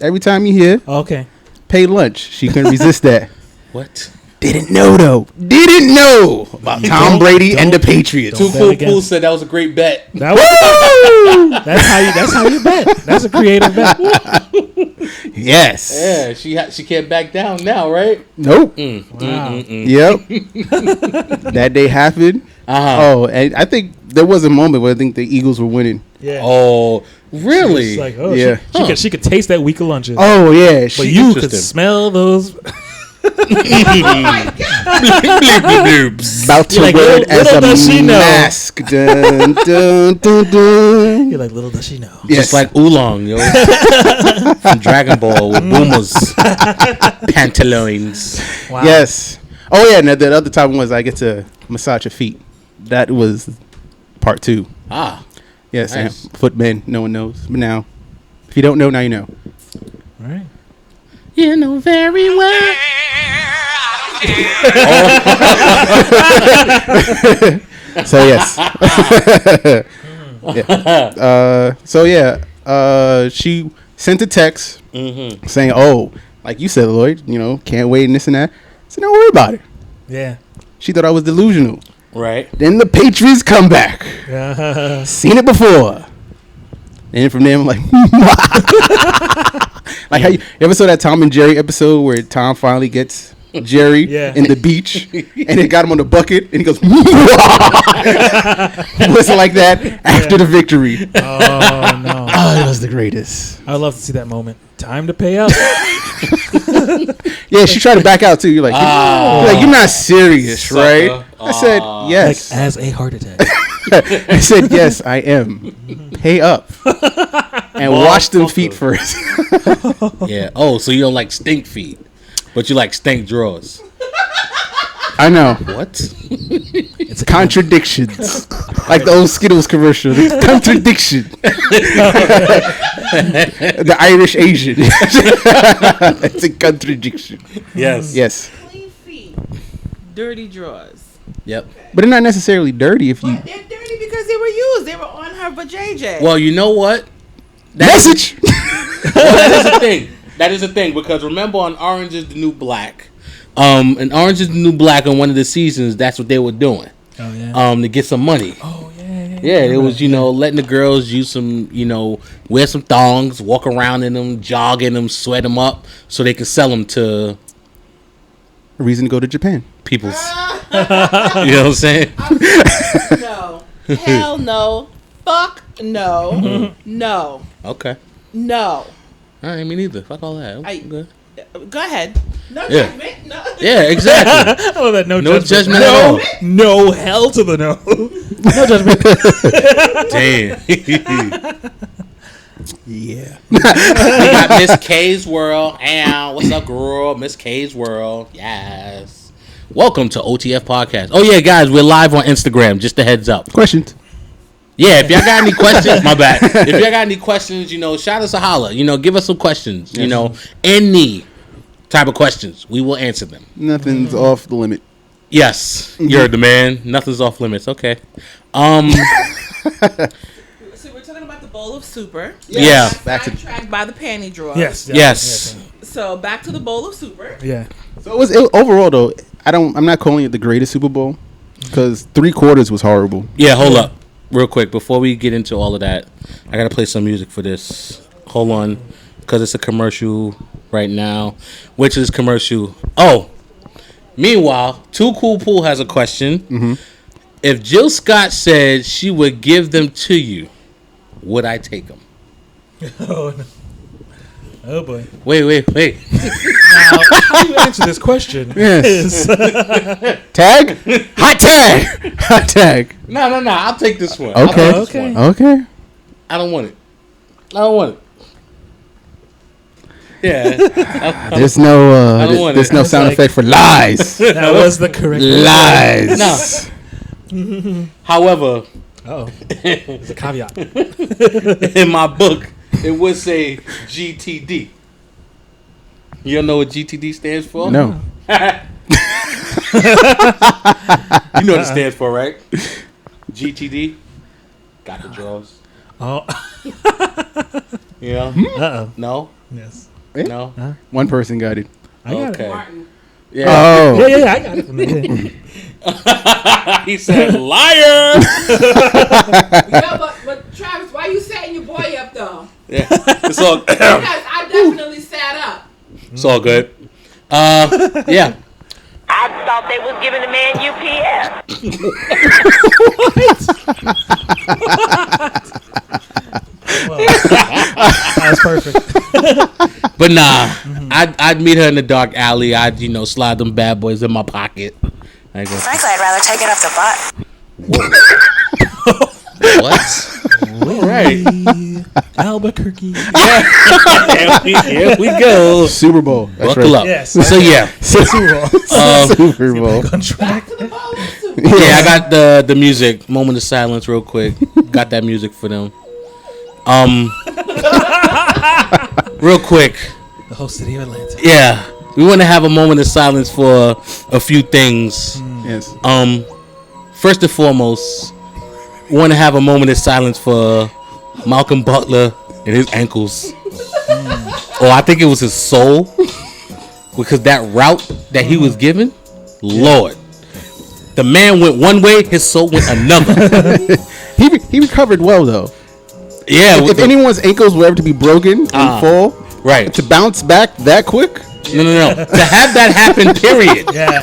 Every time you here, Okay. pay lunch." She couldn't resist that. What? Didn't know though. Didn't know about Tom Brady and the Patriots. don't Too bet Cool against- Pool said that was a great bet. That was, that's how you bet. That's a creative bet. Yes. Yeah, she can't back down now, right? Nope. Wow. Yep. That day happened. Oh, and I think there was a moment where I think the Eagles were winning. Yeah. Oh, really? It's like, oh, Yeah. she could taste that week of lunches. Oh yeah, but she, you could Interesting. smell those. about to You're like, wear it little does as she a know. mask. Dun, dun, dun, dun. You're like, little does she know. Yes. Just like Oolong, yo. From Dragon Ball with Boomers. Pantaloons. Wow. Yes. Oh yeah. Now the other time was I get to massage your feet. That was part 2. Ah. Yes, Nice. footmen. No one knows, but now, if you don't know, now you know. All right. You know very well. So yes. Yeah. So yeah. She sent a text saying, "Oh, like you said, Lloyd, can't wait and this and that." So don't worry about it. Yeah. She thought I was delusional. Right. Then the Patriots come back. Yeah. Seen it before. And from there, I'm like, like how you ever saw that Tom and Jerry episode where Tom finally gets Jerry in the beach and it got him on the bucket and he goes, it wasn't like that after the victory. Oh no. Oh, it was the greatest. I'd love to see that moment. Time to pay up. Yeah, she tried to back out too. You're like, you're not serious, Sucker. right? I said, Like yes. as a heart attack. I said, yes, I am. Pay up. And wash them feet first. Yeah. Oh, so you don't like stink feet, but you like stink drawers. I know. What? It's a Contradictions. Like the old Skittles commercial. Contradiction. The Irish Asian. It's a contradiction. Yes. Yes. Clean feet, dirty drawers. Yep. But they're not necessarily dirty if you... But they're dirty because they were used. They were on her vajayjay. Well, you know what? Message! That is a thing. That is a thing because remember on Orange is the New Black, and Orange is the New Black on one of the seasons, that's what they were doing. Oh yeah. To get some money. Oh yeah. Yeah, it was letting the girls use some wear some thongs, walk around in them, jog in them, sweat them up, so they can sell them to A reason to go to Japan. people's. You know what I'm saying? No. Hell no. Fuck no. No. Okay. No. All right, me neither. Fuck all that. I'm good. Go ahead. No Yeah. judgment. No. Yeah, exactly. Oh, that no judgment at all. No hell to the no. No judgment. Damn. Yeah. We got Miss K's World. Ow, what's up, girl? Miss K's World. Yes. Welcome to OTF Podcast. Oh, yeah, guys, we're live on Instagram. Just a heads up. Questions? Yeah, if y'all got any questions, my bad. If y'all got any questions, shout us a holler. Give us some questions. Any type of questions. We will answer them. Nothing's off the limit. Yes, you're the man. Nothing's off limits. Okay. So we're talking about the bowl of super. Yeah. Back to- Sidetracked by the panty drawer. Yes. So back to the bowl of super. Yeah. So it overall though, I'm not calling it the greatest Super Bowl because 3/4 was horrible. Yeah, hold up. real quick, before we get into all of that, I gotta play some music for this. Hold on, because it's a commercial right now. Which is commercial? Oh, meanwhile, Too Cool Pool has a question. Mm-hmm. If Jill Scott said she would give them to you, would I take them? Oh, no. Oh boy. Wait. Now, how do you answer this question? Yes. Tag? Hot tag. No. I'll take this one. Okay. I don't want it. Yeah. There's no I don't want there's it. no It's sound like- effect for lies. That was the correct Lies. No. However, Oh, it's a caveat. in my book, it would say GTD. You don't know what GTD stands for? No. You know what it stands for, right? GTD. Got the draws. Oh, You know? uh-oh. No? Yes. No? One person got it. I got Okay. it. Martin. Yeah. Oh. Yeah, I got it. He said, liar! Yeah, but Travis, why you setting your boy up though? Yeah. It's all, Because I definitely sat up. it's all good. Yeah. I thought they was giving the man That's perfect. But nah, I'd meet her in the dark alley. I'd, slide them bad boys in my pocket. I go, Frankly, I'd rather take it up the butt. what? All right. Albuquerque. Here we go. Super Bowl. That's Buckle right. up. Yes. So yeah. Super Bowl. Super Bowl. On track. To the bowling suit. Yeah, I got the music. Moment of silence real quick. Got that music for them. Real quick. The whole city of Atlanta. Yeah. We want to have a moment of silence for a few things. Yes. First and foremost, we want to have a moment of silence for Malcolm Butler and his ankles. Or I think it was his soul. Because that route that he was given, Lord. The man went one way, his soul went another. He recovered well though. Yeah. If anyone's ankles were ever to be broken and fall, Right. to bounce back that quick, No. To have that happen, period. Yeah.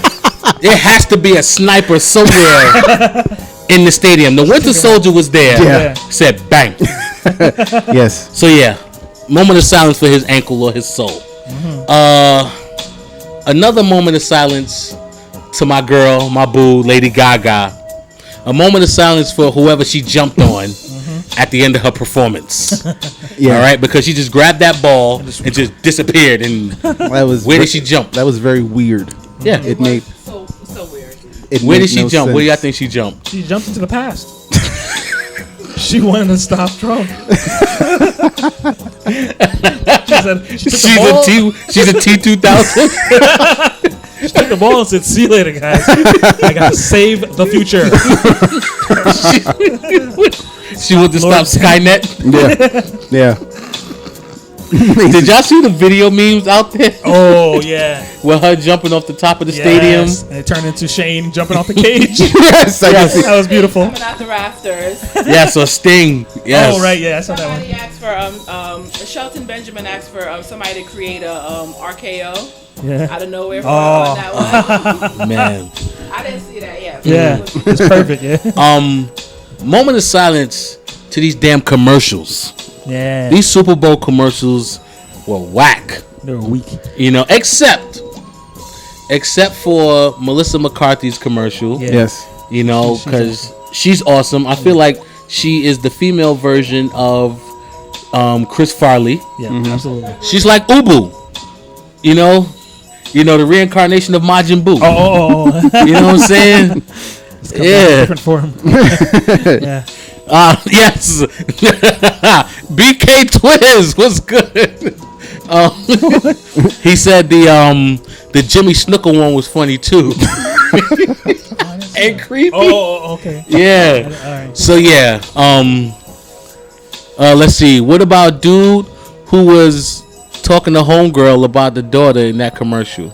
There has to be a sniper somewhere in the stadium. The Winter Soldier was there. Yeah. Said bang. yes. So yeah, moment of silence for his ankle or his soul. Another moment of silence to my girl, my boo, Lady Gaga. A moment of silence for whoever she jumped on at the end of her performance. Yeah. All right, because she just grabbed that ball and just disappeared. And That was where did she jump? That was very weird. Yeah. It made So weird. Where made did she no jump? Where do you sense. think she jumped? She jumped into the past. She wanted to stop Trump. She said, she took the ball, She's a T-2000. she took the ball and said, "See you later, guys. I got to save the future." She wanted to stop Skynet. Yeah. Did y'all see the video memes out there Oh yeah, with her jumping off the top of the stadium? Yes. And it turned into Shane jumping off the cage. yes. I can see. That was beautiful. Coming out the rafters. Yes, or Sting. Yes. Oh right, yeah, I saw that one. Somebody asked for Shelton Benjamin asked for somebody to create a RKO Yeah, out of nowhere for Oh. that one. Man. I didn't see that yet. yeah, it's perfect. Yeah, Moment of silence to these damn commercials. yeah. These Super Bowl commercials were whack. They were weak. Except for Melissa McCarthy's commercial. Yeah. Yes. Because she's awesome. I feel like she is the female version of Chris Farley. Yeah, absolutely. She's like Ubu. The reincarnation of Majin Buu. Oh. You know what I'm saying? Yeah. Different form. Yeah. Yes. BK Twiz was good. He said the Jimmy Snooker one was funny too. And creepy. Oh, okay. Yeah. All right. So yeah. Let's see. What about dude who was talking to homegirl about the daughter in that commercial?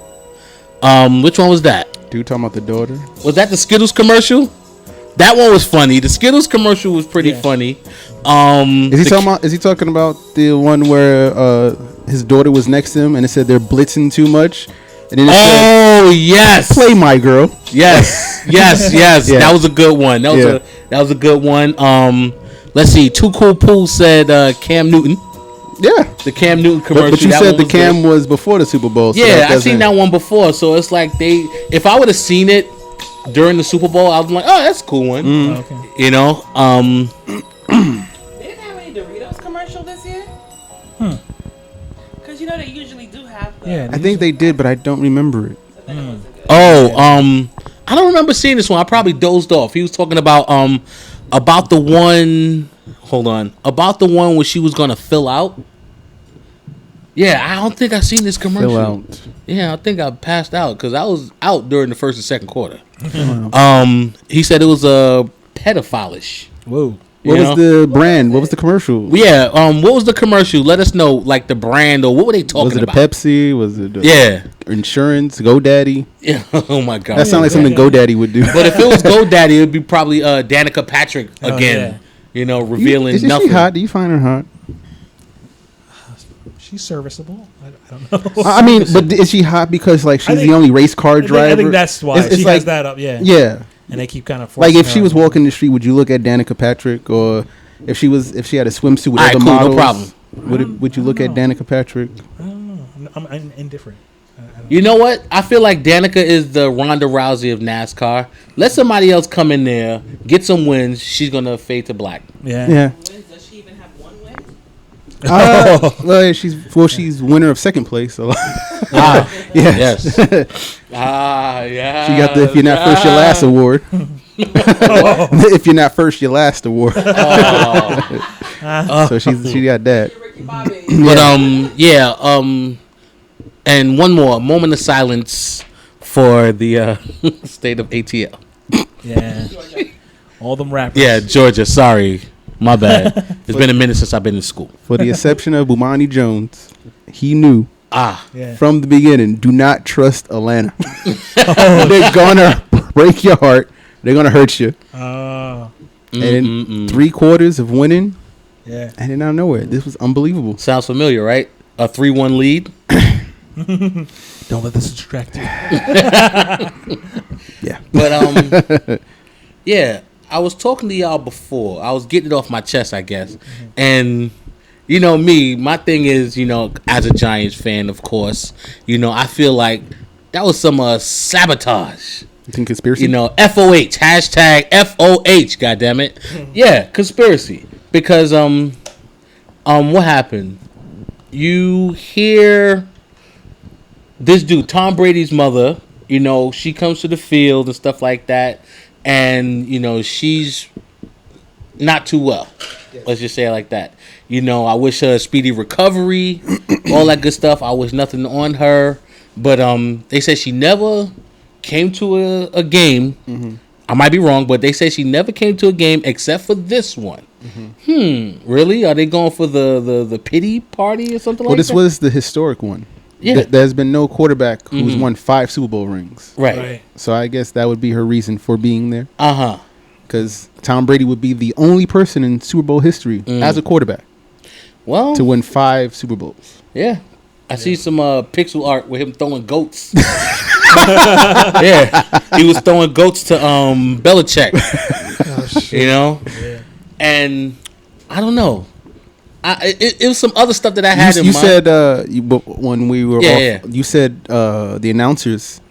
Which one was that? Dude talking about the daughter. Was that the Skittles commercial? That one was funny. The Skittles commercial was pretty funny. Is he talking about the one where his daughter was next to him and it said they're blitzing too much? And then it said, yes, play my girl. Yes. Yeah. That was a good one. That was a good one. Let's see. Too Cool Pool said Cam Newton. Yeah, the Cam Newton commercial. But you said the Cam was before the Super Bowl. So yeah, I seen that one before. So it's like if I would have seen it during the Super Bowl, I was like, oh, that's a cool one. Okay. You know. They didn't have any Doritos commercial this year. Because they usually do have. I think they did, but I don't remember it. I don't remember seeing this one. I probably dozed off. He was talking about the one. Hold on, about the one where she was gonna fill out. Yeah, I don't think I seen this commercial. Fill out. Yeah, I think I passed out because I was out during the first and second quarter. He said it was pedophile-ish. Whoa. What was the brand? What was the commercial? Yeah, what was the commercial? Let us know, like the brand or what were they talking about? Was it a Pepsi? Was it insurance? GoDaddy? Yeah. Oh my God. That sounds like something GoDaddy would do. But if it was GoDaddy, it would be probably Danica Patrick again. Revealing Isn't nothing. she hot? Do you find her hot? She's serviceable. I don't know. I mean, but is she hot because she's the only race car driver? I think that's why she has that up. Yeah. Yeah. And they keep kind of if she was walking the street, would you look at Danica Patrick, or if she had a swimsuit with other models? No problem. Would you look at Danica Patrick? I don't know. I'm indifferent. You know what? I feel like Danica is the Ronda Rousey of NASCAR. Let somebody else come in there, get some wins. She's gonna fade to black. Yeah. Does she even have one win? Well, she's winner of second place. So yes. Yeah. She got the "If you're not first, you're last" award. If you're not first, you're last award. So she got that. But and one more moment of silence for the state of ATL. Yeah. All them rappers. Yeah, Georgia. Sorry, my bad. It's been a minute since I've been in school. For the exception of Bomani Jones, he knew from the beginning. Do not trust Atlanta. They're gonna break your heart. They're gonna hurt you. And in 3 quarters of winning, and then out of nowhere, this was unbelievable. Sounds familiar, right? A 3-1 lead. Don't let this distract you. Yeah. But yeah, I was talking to y'all before. I was getting it off my chest, I guess. And me, my thing is, as a Giants fan, of course, I feel like that was some sabotage. You think conspiracy? FOH, hashtag FOH, goddammit. Yeah, conspiracy. Because what happened? You hear this dude, Tom Brady's mother, she comes to the field and stuff like that, and she's not too well. Let's just say it like that. I wish her a speedy recovery, all that good stuff. I wish nothing on her, but they said she never came to a game. I might be wrong, but they say she never came to a game except for this one. Really? Are they going for the pity party or something like that? Well, this was the historic one. Yeah. There's been no quarterback who's won 5 Super Bowl rings. Right. So I guess that would be her reason for being there. Because Tom Brady would be the only person in Super Bowl history as a quarterback to win 5 Super Bowls. Yeah. I see some pixel art with him throwing goats. Yeah. He was throwing goats to Belichick. Yeah. And I don't know. It was some other stuff that I had in you mind. Said when we were off, you said the announcers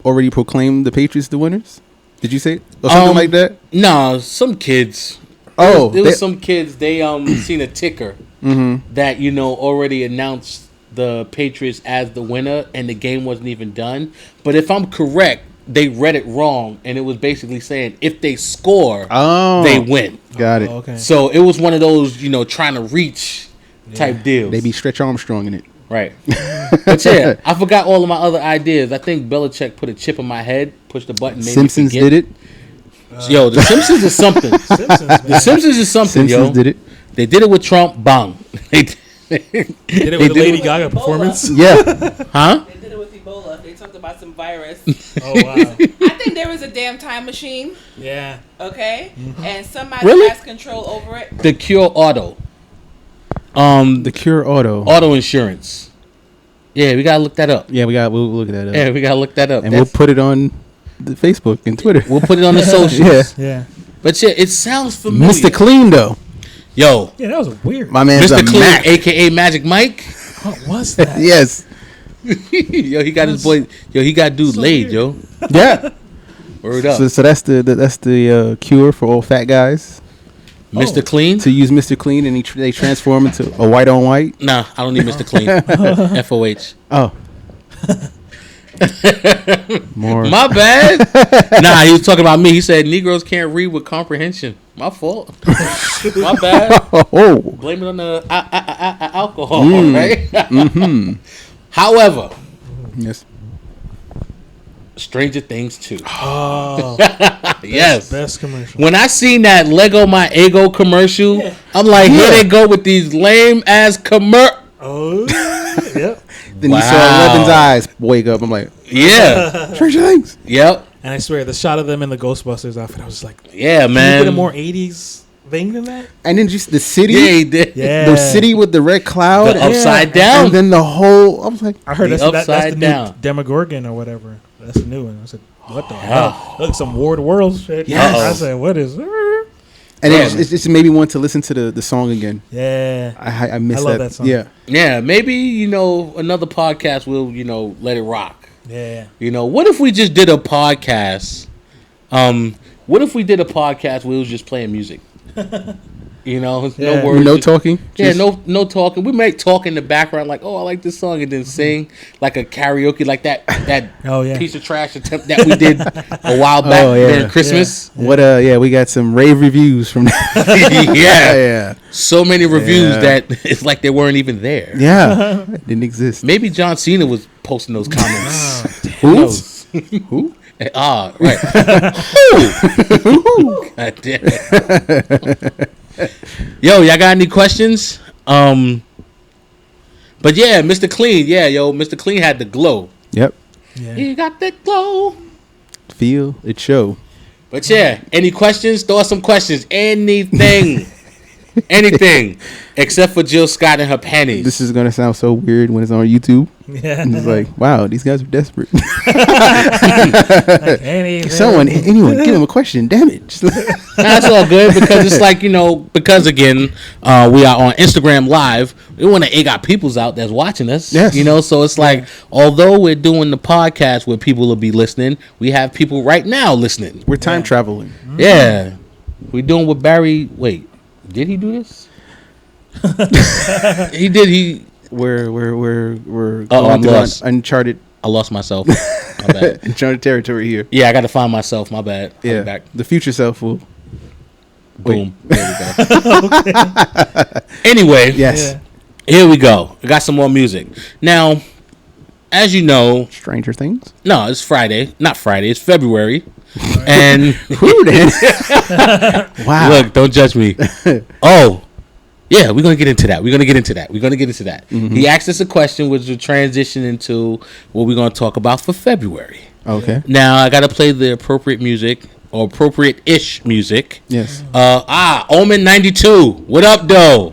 already proclaimed the Patriots the winners. Did you say it? Or something like that? No, some kids. There was some kids. They seen a ticker that already announced the Patriots as the winner, and the game wasn't even done. But if I'm correct, they read it wrong, and it was basically saying if they score, they win. Got it. Okay. So it was one of those, trying to reach type deals. They be Stretch Armstrong in it. Right. But yeah, I forgot all of my other ideas. I think Belichick put a chip in my head, pushed the button, made Simpsons me forget. did it. Yo, the Simpsons is something. The Simpsons is something, Simpsons did it. They did it with Trump. Bang. Did it with the Lady Gaga performance? Yeah. Huh? They did it with Ebola. They talked about some virus. Oh wow. I think there is a damn time machine. Yeah. Okay, and somebody Really? has control over it. The Cure Auto. The Cure Auto insurance. Yeah, we gotta look that up. Yeah, we'll look at that up. Yeah, we gotta look that up. And we'll put it on the Facebook and Twitter. We'll put it on the socials. Yeah. Yeah. But yeah, it sounds familiar. Mr. Clean though. Yo, Yeah, that was weird. My man's Mr. a Clean, Mac. aka Magic Mike. What was that? Yes. Yo, he got his boy. Yo, he got dude so laid. weird. Yo, Yeah. word up. So that's the cure for all fat guys Mr. Clean. to use Mr. Clean, and they transform into a white on white. Nah, I don't need Mr. Clean. FOH. Oh. More. My bad. Nah, he was talking about me. He said Negroes can't read with comprehension. My fault. My bad. Oh. Blame it on the alcohol, right? Mm-hmm. However, Yes. Stranger Things 2. Oh, Yes. best commercial. When I seen that Lego My Ego commercial, I'm like, here they go with these lame ass Oh, yep. Then you Wow. saw Levin's eyes wake up. I'm like, Yeah. Stranger Things. Yep. And I swear, the shot of them in the Ghostbusters outfit, I was like, Yeah, can you man. get a more 80s thing than that? And then just the city. Yeah, he did. Yeah. The city with the red cloud. The upside down. And then the whole. I was like, I heard The that's the upside new down. Demogorgon or whatever. That's the new one. I said, what the hell? Look, some War of the Worlds shit. Yes. I said, what is and Yeah. it just made me want to listen to the song again. Yeah. I missed I love that song. Yeah. Yeah, maybe, another podcast will, let it rock. Yeah. What if we just did a podcast? What if we did a podcast where it was just playing music? No Yeah. words. No just- talking. Yeah, Just- no talking. We might talk in the background like, oh, I like this song, and then sing like a karaoke, like that Oh, yeah. piece of trash attempt that we did a while back Oh, yeah. during Christmas. What? Yeah, we got some rave reviews from that. Yeah. yeah. So many reviews Yeah. that it's like they weren't even there. Yeah. It didn't exist. Maybe John Cena was posting those comments. Who? knows? Who? Ah, right. Who? God damn it. Yo, y'all got any questions? But yeah, Mr. Clean. Yeah, Mr. Clean had the glow. Yep. Yeah. He got that glow. Feel it show. But yeah, any questions? Throw us some questions. Anything. Anything. Except for Jill Scott and her panties. This is gonna sound so weird when it's on YouTube. Yeah. And it's like, wow, these guys are desperate. Anything. Anyone, give them a question. Damn it. Just That's all good because it's like, because again, we are on Instagram Live. We want to got peoples out that's watching us. Yes. So it's like, although we're doing the podcast where people will be listening, we have people right now listening. We're time traveling. Yeah. We're doing what Barry. Wait, did he do this? He did. We're I'm going through lost. uncharted I lost myself. My bad. uncharted territory here. Yeah, I got to find myself. My bad. I'll be Yeah. back. The future self will. Boom. There we go. Anyway. Yes. Yeah. Here we go. I got some more music. Now, as you know, Stranger Things. no, it's Friday. Not Friday. It's February. And Who then? Wow. look, don't judge me. Oh, yeah, we're going to get into that. Mm-hmm. He asked us a question, which will transition into what we're going to talk about for February. Okay. Now, I got to play the appropriate music, or appropriate-ish music. Yes. Omen 92. What up, though?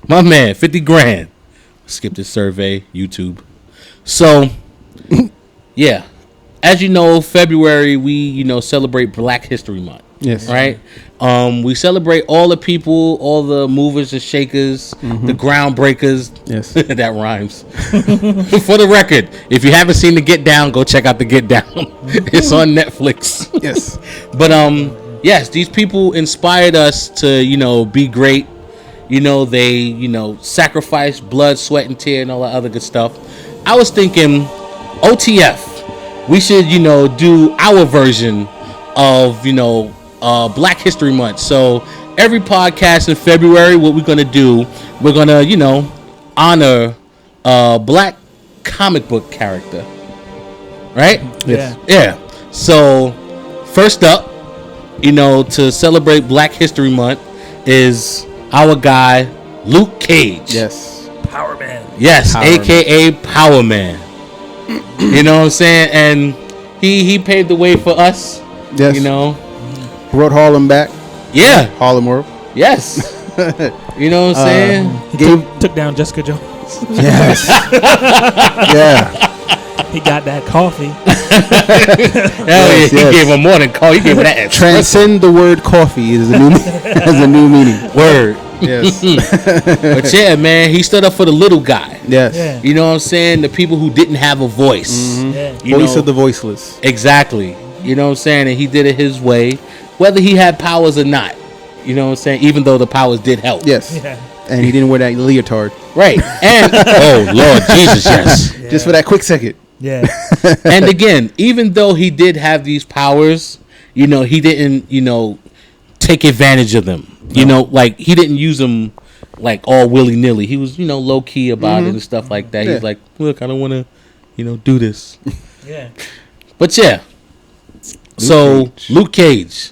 My man, 50 grand. Skip this survey, YouTube. So, yeah. As you know, February, we, celebrate Black History Month. Yes. Right? We celebrate all the people, all the movers and shakers, the groundbreakers. Yes. That rhymes. For the record, if you haven't seen The Get Down, go check out The Get Down. It's on Netflix. Yes. But yes, these people inspired us to, be great. They, sacrifice blood, sweat, and tear and all that other good stuff. I was thinking OTF. We should, do our version of, Black History Month. So every podcast in February, what we're going to do, we're going to, honor a Black comic book character. Right? Yes. Yeah. So first up, to celebrate Black History Month is our guy, Luke Cage. Yes. Power Man. Yes, Power a.k.a. Power Man. You know what I'm saying? And he paved the way for us. Yes. You know. Brought Harlem back. Yeah. Harlem World. Yes. You know what I'm saying? He took down Jessica Jones. Yes. Yeah. He got that coffee. He gave her more than coffee. He gave her that. Transcend the word coffee is a new meaning. Word. Yes. But yeah, man, he stood up for the little guy. Yes. Yeah. You know what I'm saying? The people who didn't have a voice. Mm-hmm. Yeah. Voice of the voiceless. Exactly. You know what I'm saying? And he did it his way, whether he had powers or not. You know what I'm saying? Even though the powers did help. Yes. Yeah. And he didn't wear that leotard. Right. And oh Lord Jesus, yes. Yeah. Just for that quick second. Yeah. And again, even though he did have these powers, he didn't, take advantage of them. Like he didn't use them like all willy nilly. He was, low key about it and stuff like that. Yeah. He's like, look, I don't want to, do this. Yeah. But yeah. Luke Cage,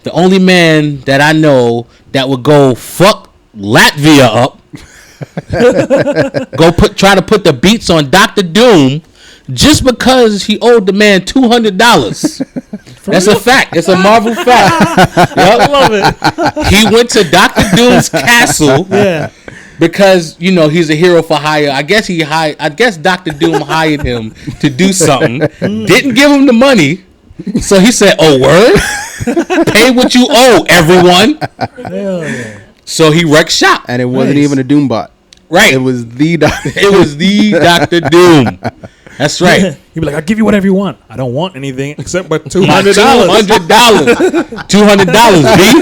the only man that I know that would go fuck Latvia up, try to put the beats on Dr. Doom just because he owed the man $200. That's a fact. It's a Marvel fact. Yep. I love it. He went to Dr. Doom's castle. Yeah. Because he's a hero for hire. I guess Dr. Doom hired him to do something. Didn't give him the money. So he said, "Oh, word? Pay what you owe, everyone." Hell yeah. So he wrecked shop. And it wasn't even a Doombot. Right. It was the Doctor. It was the Dr. Doom. That's right. He'd be like, "I'll give you whatever you want. I don't want anything except but $200. $200, B.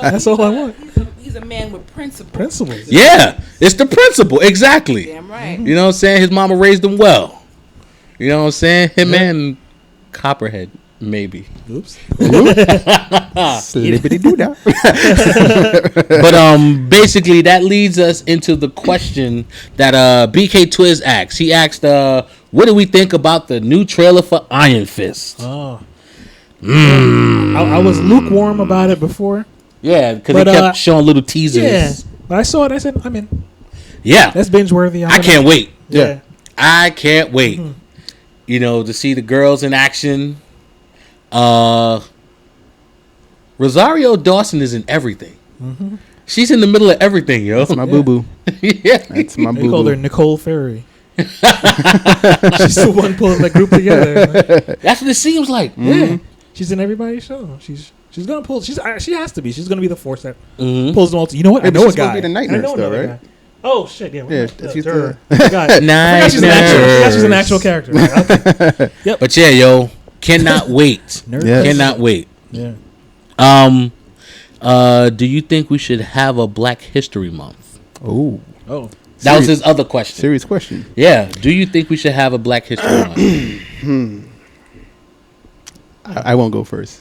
That's all I want." He's a man with principles. Principles. Yeah, it's the principle. Exactly. Damn right. You know what I'm saying? His mama raised him well. You know what I'm saying? Him and Copperhead, maybe. Oops. Slippity doo dah. But basically that leads us into the question that BK Twiz asked. He asked, what do we think about the new trailer for Iron Fist? Oh. I was lukewarm about it before. Yeah, because he kept showing little teasers. Yeah. But I saw it. I said, I'm in. Yeah. That's binge worthy. I can't wait. Yeah. I can't wait. To see the girls in action. Rosario Dawson is in everything. Mm-hmm. She's in the middle of everything, yo. That's my boo-boo. Yeah. That's my They boo-boo. called her Nicole Ferry. She's the one pulling that group together. That's what it seems like. Yeah. She's in everybody's show. She's gonna pull. She has to be. She's gonna be the force that pulls them all. You know what? I know a she's supposed guy. to be the night I know nurse, though, another right? guy. Oh shit! Yeah. Yeah, she's the- I forgot she's an actual character. Okay. Yep. But yeah, yo, cannot wait. Yes. Cannot wait. Yeah. Do you think we should have a Black History Month? Oh. That was his other question. Serious question. Yeah. Do you think we should have a Black History Month? I won't go first.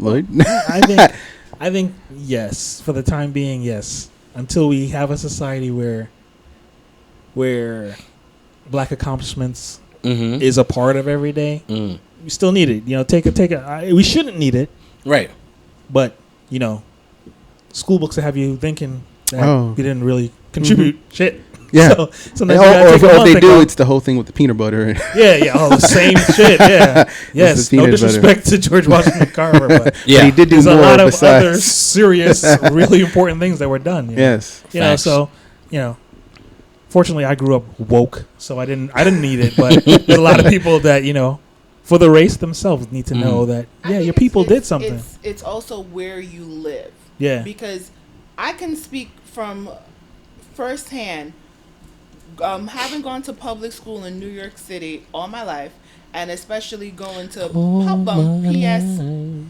Lloyd? I think yes. For the time being, yes. Until we have a society where Black accomplishments is a part of every day, we still need it. We shouldn't need it, Right. but school books that have you thinking that you didn't really contribute shit. Yeah. So sometimes or if they do, off. it's the whole thing with the peanut butter. Yeah, all the same shit. Yeah, yes. the No peanut butter. disrespect to George Washington Carver, but Yeah. But he did do there's a more lot of besides. other serious, really important things that were done. Yes. Facts. Fortunately, I grew up woke, so I didn't need it. But there's a lot of people that for the race themselves, need to know that I think your people did something. It's also where you live. Yeah, Because I can speak from firsthand, having gone to public school in New York City all my life, and especially going to PS,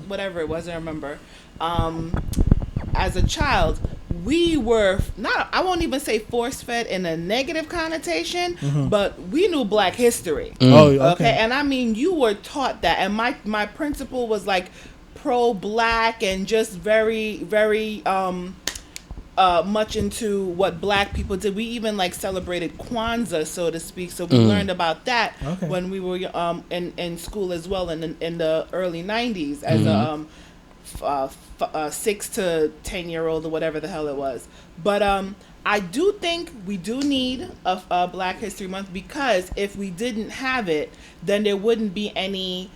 whatever it was, I remember. As a child, we were not, I won't even say force fed in a negative connotation, but we knew Black history. Oh, Okay. And I mean, you were taught that. And my principal was like pro-Black and just very, very much into what Black people did. We even like celebrated Kwanzaa, so to speak. So we learned about that when we were in school as well in the early 90s as a 6 to 10-year-old or whatever the hell it was. But I do think we do need a Black History Month, because if we didn't have it, then there wouldn't be any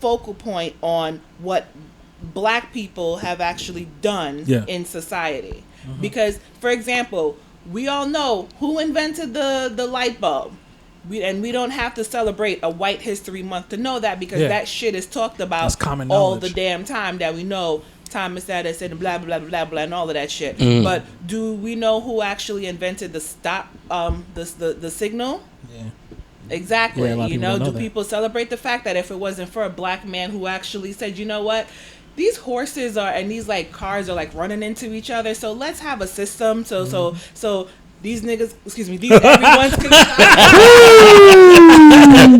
focal point on what Black people have actually done in society. Because, for example, we all know who invented the light bulb. We don't have to celebrate a White History Month to know that, because that shit is talked about all the damn time, that we know Thomas Edison and blah blah blah blah and all of that shit. But do we know who actually invented the stop the signal? Yeah. Exactly. Yeah, do people celebrate the fact that if it wasn't for a Black man who actually said, you know what, these horses and these like cars are like running into each other, so let's have a system so these niggas, these everyone's can stop.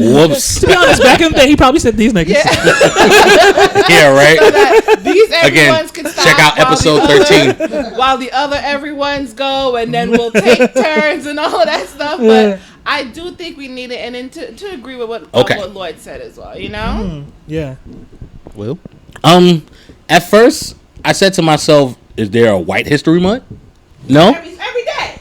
Whoops. To be honest, back in the day, he probably said these niggas. Yeah, right. So that these everyone's can stop. Check out episode 13. While the other everyone's go, and then we'll take turns and all of that stuff. But I do think we need it, and then to agree with what Lloyd said as well, Yeah. Well, at first, I said to myself, is there a White History Month? No? Every day.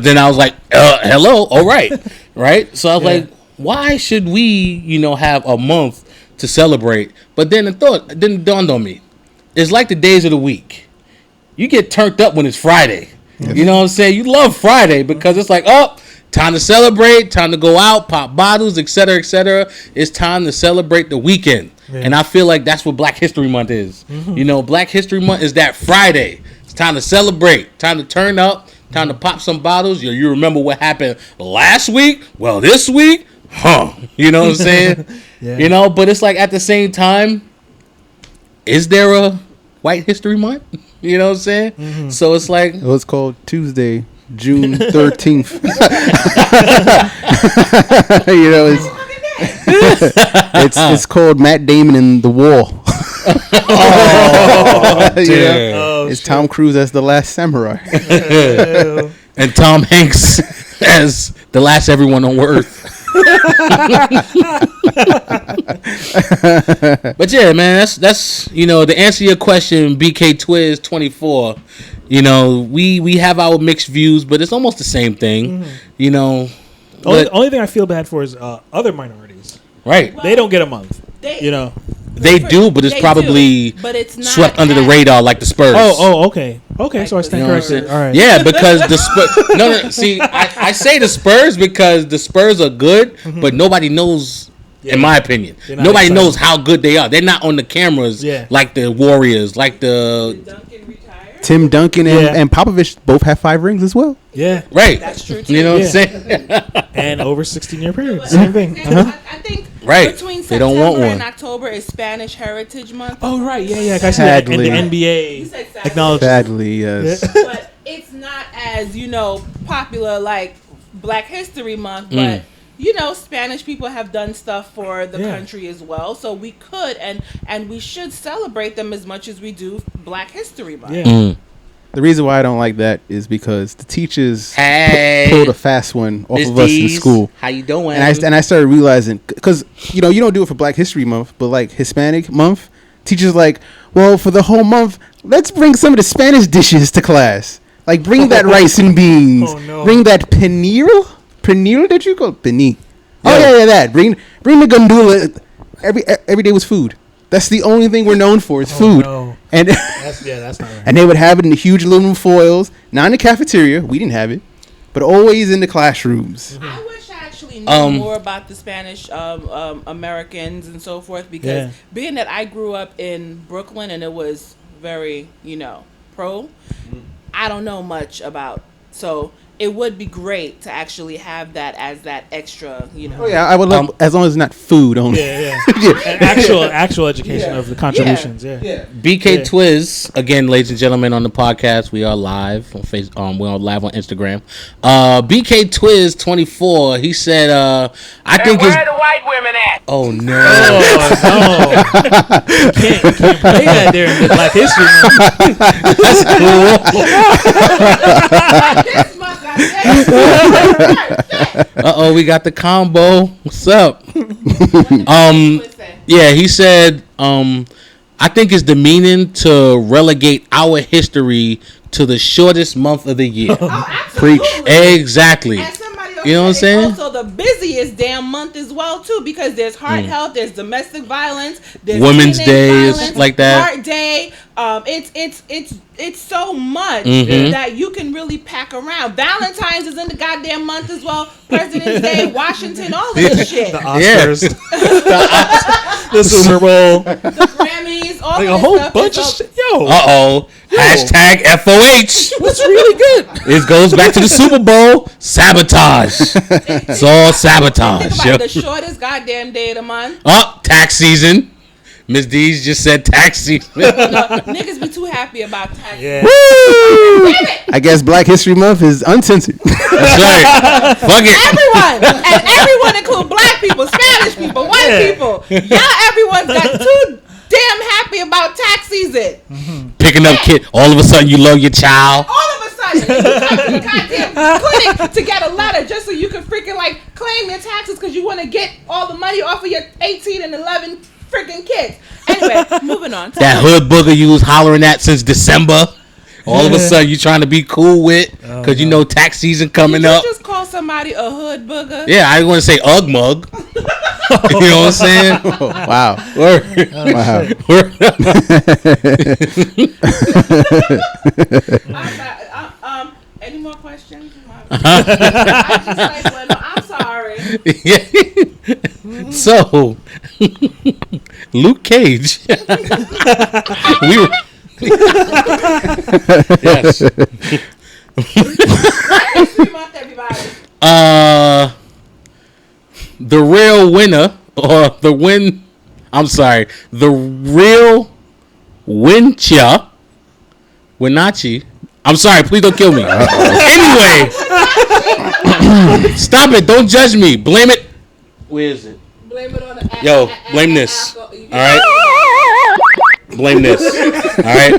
Then I was like, hello, all right. Right? So I was like, why should we, have a month to celebrate? But then it dawned on me. It's like the days of the week. You get turned up when it's Friday. Yes. You know what I'm saying? You love Friday because it's like, time to celebrate, time to go out, pop bottles, etc., etc. It's time to celebrate the weekend. Yeah. And I feel like that's what Black History Month is. Mm-hmm. Black History Month is that Friday. It's time to celebrate, time to turn up, time to pop some bottles. You remember what happened last week? Well, this week? You know what I'm saying? Yeah. But it's like at the same time, is there a White History Month? You know what I'm saying? Mm-hmm. So it's like... It was called Tuesday, June 13th. It's called Matt Damon and the Wall. It's shit. Tom Cruise as the Last Samurai. And Tom Hanks as the last everyone on Earth. But yeah, man, that's to answer your question, BK Twiz 24. We have our mixed views, but it's almost the same thing. Only thing I feel bad for is other minorities. Right. Well, they don't get a month. They do, but it's probably swept under the radar like the Spurs. Okay. Okay, so I stand corrected. All right. Yeah, because the Spurs... No, see, I say the Spurs because the Spurs are good, but nobody knows, in my opinion, nobody knows how good they are. They're not on the cameras like the Warriors, like the... Tim Duncan and Popovich both have 5 rings as well. Yeah. Right. That's true, too. You know what I'm saying? And over 16-year period. Same thing. I think between September and October is Spanish Heritage Month. Oh, right. Yeah. I see that in the NBA. Acknowledged. Sadly, yes. But it's not as, popular like Black History Month, but... Spanish people have done stuff for the country as well, so we could and we should celebrate them as much as we do Black History Month. Yeah. The reason why I don't like that is because the teachers pulled a fast one off of us in school. How you doing? And I started realizing, because you don't do it for Black History Month, but like Hispanic Month, teachers like, well, for the whole month, let's bring some of the Spanish dishes to class. Like bring that rice and beans, bring that pernil that you call pernil. That. Bring the gandula. Every day was food. That's the only thing we're known for is food. No. And that's not right. And they would have it in the huge aluminum foils, not in the cafeteria. We didn't have it, but always in the classrooms. I wish I actually knew more about the Spanish Americans and so forth, because being that I grew up in Brooklyn and it was very, pro, I don't know much about. So it would be great to actually have that as that extra, Oh yeah, I would love, as long as it's not food only. Yeah. Actual education of the contributions. Yeah. BK Twiz, again, ladies and gentlemen, on the podcast. We are live on Facebook. We're live on Instagram. BK Twiz 24. He said, "I think where are the white women at?" Oh no! You can't play that there in the Black History Month. That's cool. We got the combo. What's up? Yeah, he said, I think it's demeaning to relegate our history to the shortest month of the year. Absolutely. Preach. Exactly. And somebody else You know what I'm said saying? it's also the busiest damn month as well too, because there's heart health, there's domestic violence, there's Women's teenage Day is violence, like that. Heart Day. It's so much Mm-hmm. that you can really pack around. Valentine's is in the goddamn month as well. President's Day, Washington, all of this shit. The Oscars, the Super Bowl, The Grammys, all like of a this whole stuff. bunch of It's shit. Yo, Uh-oh. Hashtag FOH. that's really good. It goes back to the Super Bowl. Sabotage. It's all Think sabotage. about it, the shortest goddamn day of the month. Oh, tax season. Miss D's just said tax season. No, niggas be too happy about tax. Yeah. Woo! I guess Black History Month is uncensored. That's right. Fuck it. Everyone include black people, Spanish people, white people. Y'all, everyone's got too damn happy about tax season. Picking up kid. All of a sudden, you love your child. All of a sudden, you come to the goddamn clinic to get a letter just so you can freaking like claim your taxes because you want to get all the money off of your 18 and 11 freaking kids. Anyway, moving on. That hood booger you was hollering at since December. All of a sudden, you trying to be cool with because you know tax season coming Did you up. just call somebody a hood booger? Yeah, I want to say Ugg mug. You know what I'm saying? Wow. Word. Wow. Any more questions? I just like, well, no, I'm sorry. So, Luke Cage. We were. Yes. History Month, everybody. The real winner or the win. I'm sorry. The real Wincha Winachi. I'm sorry. Please don't kill me. Anyway, stop it. Don't judge me. Blame it. Where is it? Blame it on the Yo, blame this. All right. Blame this. All right.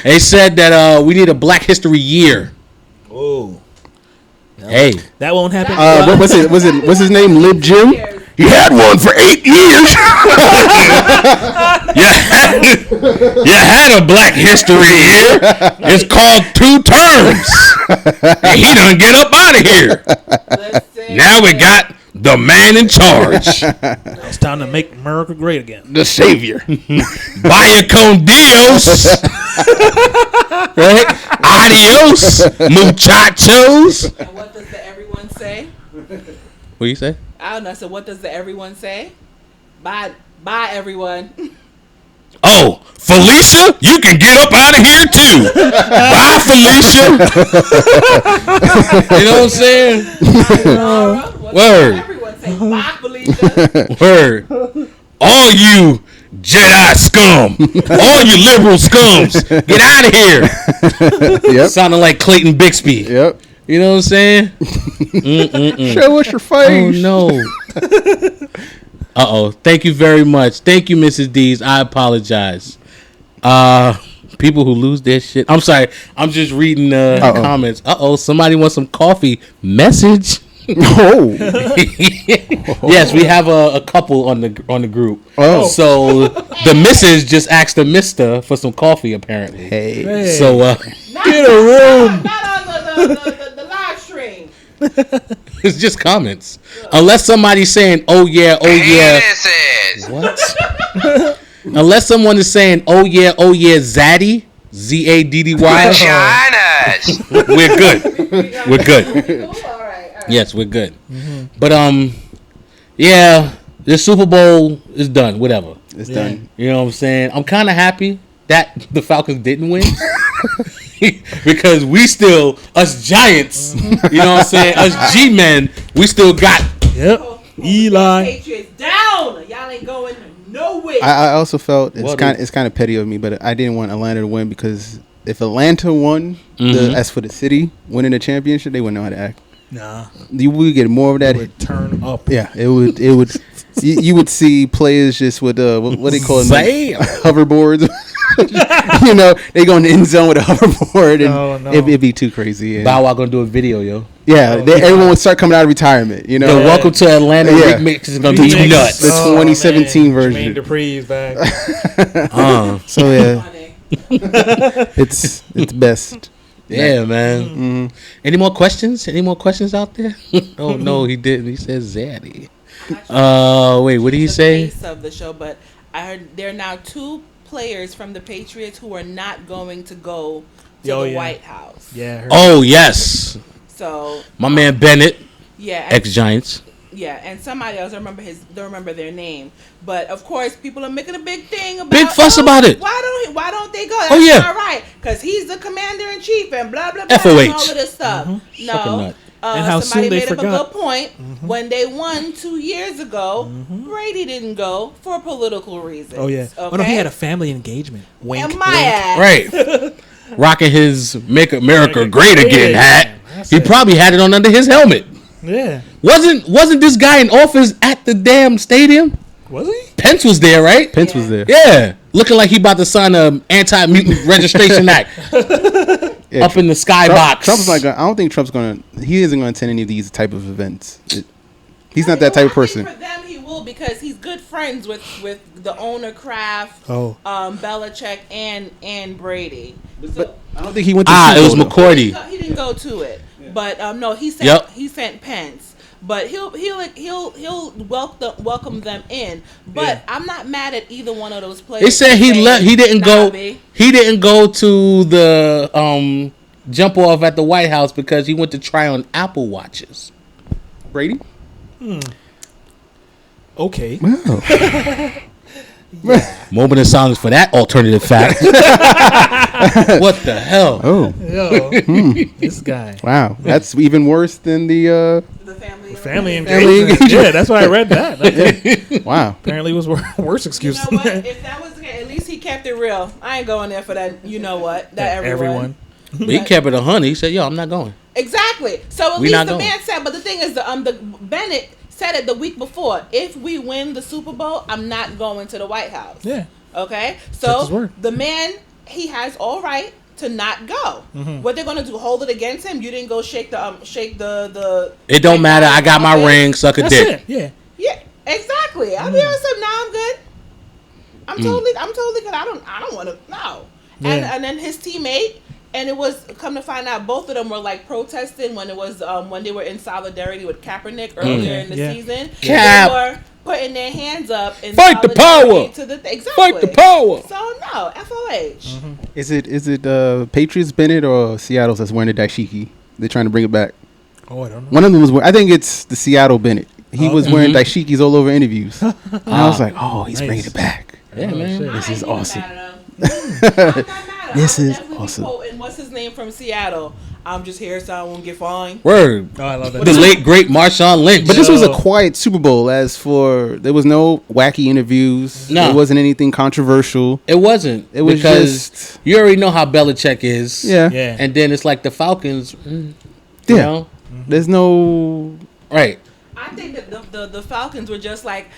They said that we need a Black History year. Oh, Hey. that won't happen. What's his name? Lib Jim? You had one for 8 years. You had a Black History year. It's called 2 terms. And he done get up out of here. Now we got the man in charge. It's time to make America great again. The savior. Vaya con Dios. Right? Adios, muchachos. And what does the everyone say? What do you say? I don't know. So what does the everyone say? Bye, everyone. Oh, Felicia, you can get up out of here too. Bye, Felicia. You know what I'm saying? What Word. does everyone say? Bye, Felicia. Word. All you Jedi scum, all you liberal scums, get out of here. Yep. Sounding like Clayton Bixby. Yep. You know what I'm saying? Show us your face. Oh no. Uh-oh. Thank you very much. Thank you, Mrs. D's. I apologize. People who lose their shit. I'm sorry. I'm just reading comments. Uh-oh. Somebody wants some coffee. Message. Oh. Yes, we have a couple on the group. Oh. So the missus just asked the mister for some coffee, apparently. Hey. So Get a room. Not on the live stream. it's just comments. Unless somebody's saying, oh yeah. What? Unless someone is saying, oh yeah, Zaddy. Zaddy. We're good. We're good. All right. Yes, we're good. But yeah, the Super Bowl is done. Whatever. It's done. You know what I'm saying? I'm kind of happy that the Falcons didn't win. Because we still, us Giants, you know what I'm saying? Us G-men, we still got. Yep. Eli. Patriots down. Y'all ain't going nowhere. I also felt What it's kind of petty of me, but I didn't want Atlanta to win because if Atlanta won, as for the city winning the championship, they wouldn't know how to act. Nah. You would get more of that. It would turn up. Yeah, it would. You would see players just with what they call them, Say. hoverboards. You know, they go in the end zone with a hoverboard, and No. it'd be too crazy. Yeah, Bow Wow gonna do a video, yo. yeah. Everyone would start coming out of retirement. You know, Yo, welcome to Atlanta. Yeah. Rick Mix is gonna be Remix. nuts. The 2017 man. version. Jermaine Dupri's back. So yeah, Funny. it's best. Yeah, man. Any more questions? Any more questions out there? Oh no, he didn't. He said Zaddy. Wait, what did he The say? face of the show, but I heard there are now 2 players from the Patriots who are not going to go to Oh, the yeah. White House. Yeah. Her. Oh yes, So my man Bennett, yeah, ex Giants. yeah, and somebody else don't remember their name, but of course people are making a big thing about Big fuss about it. Why don't they go? That's Oh, yeah. not right, because he's the commander in chief and blah blah blah FOH. and all of this stuff. Fucking No, nut. And how somebody soon they made up forgot. a good point when they won 2 years ago. Brady didn't go for political reasons. Oh yeah. okay? Oh no, he had a family engagement. Wink. And my wink. ass. Right. Rocking his "Make America Great Again" hat. That's He it. probably had it on under his helmet. Yeah. Wasn't this guy in office at the damn stadium? Was he? Pence was there, right? Pence was there. Yeah, looking like he about to sign a anti-mutant registration act Yeah, up in the skybox. Trump's not gonna. I don't think Trump's gonna. He isn't gonna attend any of these type of events. He's not that type of I person. think for them, he will because he's good friends with the owner Kraft, Oh. Belichick, and Brady. So, I don't think he went to. It was Super Bowl, McCourty. he didn't go to it, but no, he sent Yep. he sent Pence. But he'll welcome them in. But Yeah. I'm not mad at either one of those players. They said he saying, left. He didn't "Nah, go. B." He didn't go to the jump off at the White House because he went to try on Apple watches. Brady. Okay. Moment of silence for that alternative fact. What the hell? Oh, Yo, this guy. wow, that's even worse than the. The family. Family Family engagement. engagement. Yeah, that's why I read that. Okay. Wow. Apparently, it was worse excuse. You know what? If that was the case, at least he kept it real. I ain't going there for that. You know what? That everyone. But he kept it 100. He said, "Yo, I'm not going." Exactly. So at We least not the going. man said. But the thing is, the Bennett said it the week before. If we win the Super Bowl, I'm not going to the White House. Yeah. Okay. Kept So his word. the man, he has all right to not go. What they're gonna do? Hold it against him? You didn't go shake the. It don't matter. I got my office? ring. Suck a That's dick. it. Yeah. Yeah, exactly. I'll be honest. Now I'm good. I'm totally good. I don't want to. No. Yeah. And then his teammate, and it was come to find out both of them were like protesting when it was when they were in solidarity with Kaepernick earlier in the Yeah. season. Cap. They were putting their hands up in Fight the solidarity power. to the exactly. Fight the power. So no, FOH. Is it Patriots Bennett or Seattle's that's wearing the dashiki? They're trying to bring it back. Oh, I don't know. One of them was. I think it's the Seattle Bennett. He was Okay. wearing dashikis all over interviews. And I was like, oh, he's Nice. bringing it back. Yeah, Oh, man. shit. This is I ain't awesome. even mad at him. I'm not mad at him. This I would is definitely be awesome. quoting, what's his name from Seattle? I'm just here so I won't get fined. Word. Oh, I love that. The late great Marshawn Lynch. But this was a Yo. quiet Super Bowl. As for there was no wacky interviews. No. There wasn't anything controversial. It wasn't. It was because just you already know how Belichick is. yeah. Yeah. And then it's like the Falcons. You Yeah. know? There's no. Right. I think that the Falcons were just like,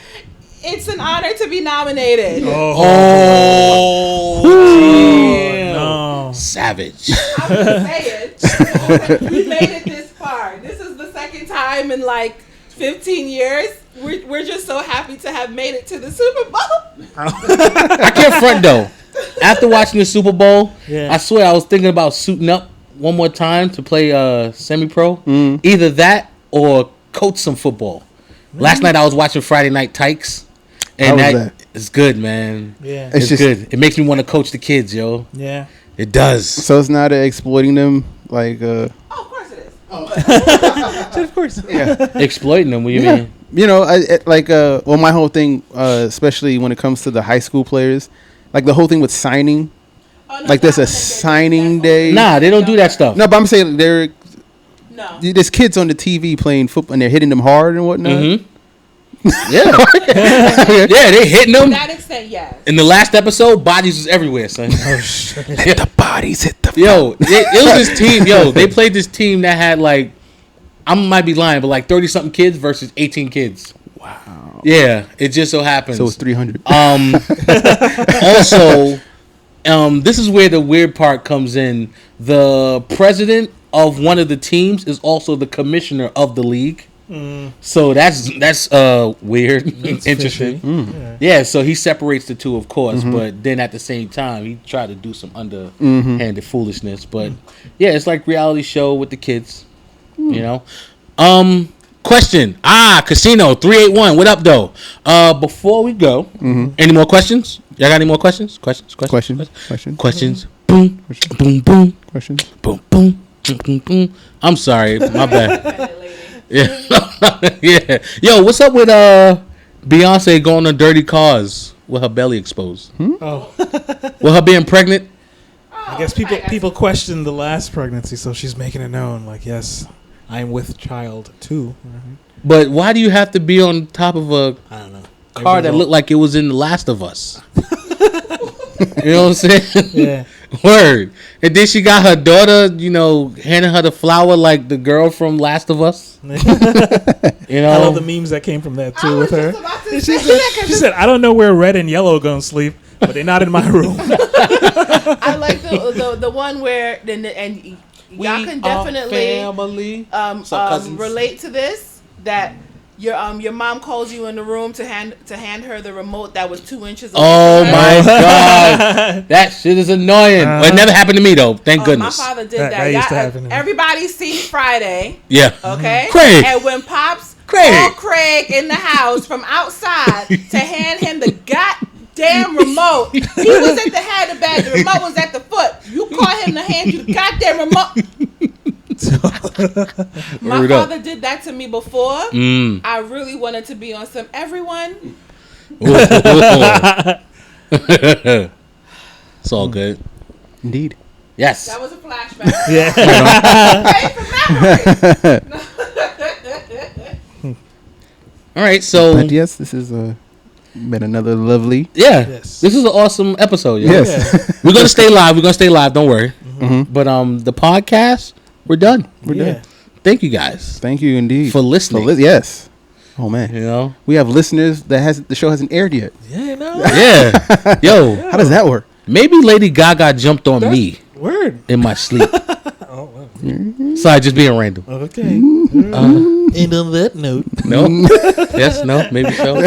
it's an honor to be nominated. Oh. Damn. no. Savage. I'm just saying, we made it this far. This is the second time in like 15 years. We're just so happy to have made it to the Super Bowl. I can't front though. After watching the Super Bowl, Yeah. I swear I was thinking about suiting up one more time to play semi-pro. Mm. Either that or coach some football. Last night I was watching Friday Night Tykes, and How was that is good, man. Yeah. It's It's just- good. It makes me want to coach the kids, yo. Yeah. It does. So it's not exploiting them like. Oh, of course it is. Of course. Yeah. Exploiting them. What do you Yeah. mean? You know, well, my whole thing, especially when it comes to the high school players, like the whole thing with signing. Oh, no, Like there's no, a no, no, signing no, day. Nah, they don't do that stuff. No, but I'm saying there's No. kids on the TV playing football and they're hitting them hard and whatnot. Mm-hmm. Yeah. Yeah, they hitting To them. that extent, yes. In the last episode, bodies was everywhere, son. Oh shit. Let the bodies hit the. Yo, it was this team. Yo, they played this team that had like, I might be lying, but like 30 something kids versus 18 kids. Wow. Yeah, it just so happens. So it's 300. Also, this is where the weird part comes in. The president of one of the teams is also the commissioner of the league. So that's weird, interesting. Yeah, so he separates the two, of course, but then at the same time he tried to do some underhanded foolishness. But yeah, it's like reality show with the kids, you know. Question. Casino 381. What up, though? Before we go, any more questions? Y'all got any more questions? Questions. Boom, boom, boom. Questions. Boom, boom, boom, boom, boom. I'm sorry, my bad. Yeah, yeah. Yo, what's up with Beyonce going on dirty cars with her belly exposed? Oh, With her being pregnant? I guess people question the last pregnancy, so she's making it known. Like, yes, I'm with child too. But why do you have to be on top of a I don't know car that looked like it was in The Last of Us? You know what I'm saying? Yeah. Word. And then she got her daughter, handing her the flower like the girl from Last of Us. I love the memes that came from that too with her. She said, "I don't know where red and yellow gonna sleep, but they're not in my room." I like the one where and y'all can definitely relate to this, that your mom calls you in the room to hand her the remote that was 2 inches away. Oh my god, that shit is annoying. Well, it never happened to me though. Thank goodness. My father did that. That used to happen to me. Everybody's seen Friday. Yeah. Okay. Craig. And when Pops called Craig in the house from outside to hand him the goddamn remote, he was at the head of the bed. The remote was at the foot. You call him to hand you the goddamn remote. My father did that to me before. I really wanted to be on some everyone. It's all good. Indeed. Yes. That was a flashback. Yeah. All right. So. But yes, this is been another lovely. Yeah. Yes. This is an awesome episode. Yo. Yes. Yeah. We're gonna stay live. Don't worry. But the podcast, we're done. We're done. Thank you guys Thank you indeed for listening. Yes. Oh man. We have listeners that the show hasn't aired yet. Yeah, no. Yeah. Yo. How does that work? Maybe Lady Gaga jumped on me Word. in my sleep. Oh, wow. Sorry, just being random. Okay. And on that note. No. Yes. No. Maybe so.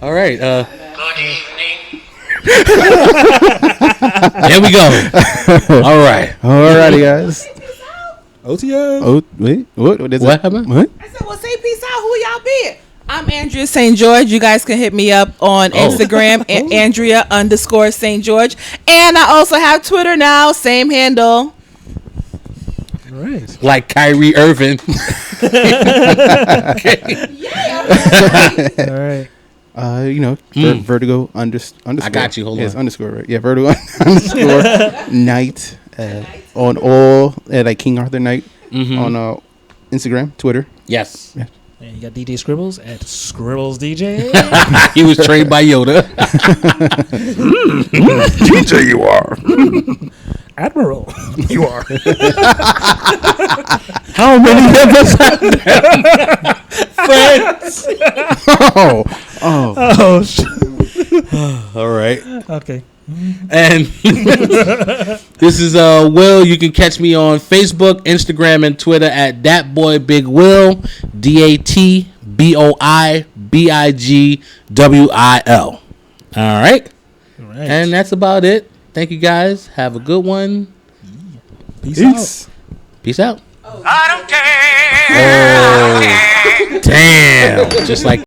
All right. Good evening. There we go. All right. Alrighty, guys. OTS. Oh wait, what is What it? happened? What? I said, well, say peace out. Who y'all be? I'm Andrea St. George. You guys can hit me up on Instagram at Andrea_St. George. And I also have Twitter now. Same handle. Right. Like Kyrie Irving. All right. Vertigo underscore. I got you. Hold on. Yes, underscore, right? Yeah, Vertigo underscore night on all like King Arthur Night on Instagram, Twitter. Yes. Yeah. And you got DJ Scribbles at Scribbles DJ. He was trained by Yoda. DJ, you are. Admiral, you are. How many of us have friends? Oh, shit. All right. Okay. And this is Will. You can catch me on Facebook, Instagram, and Twitter at DatBoyBigWill. DatBoyBigWil. All right. And that's about it. Thank you guys. Have a good one. Peace out. Peace out. I don't care. Oh, damn. Just like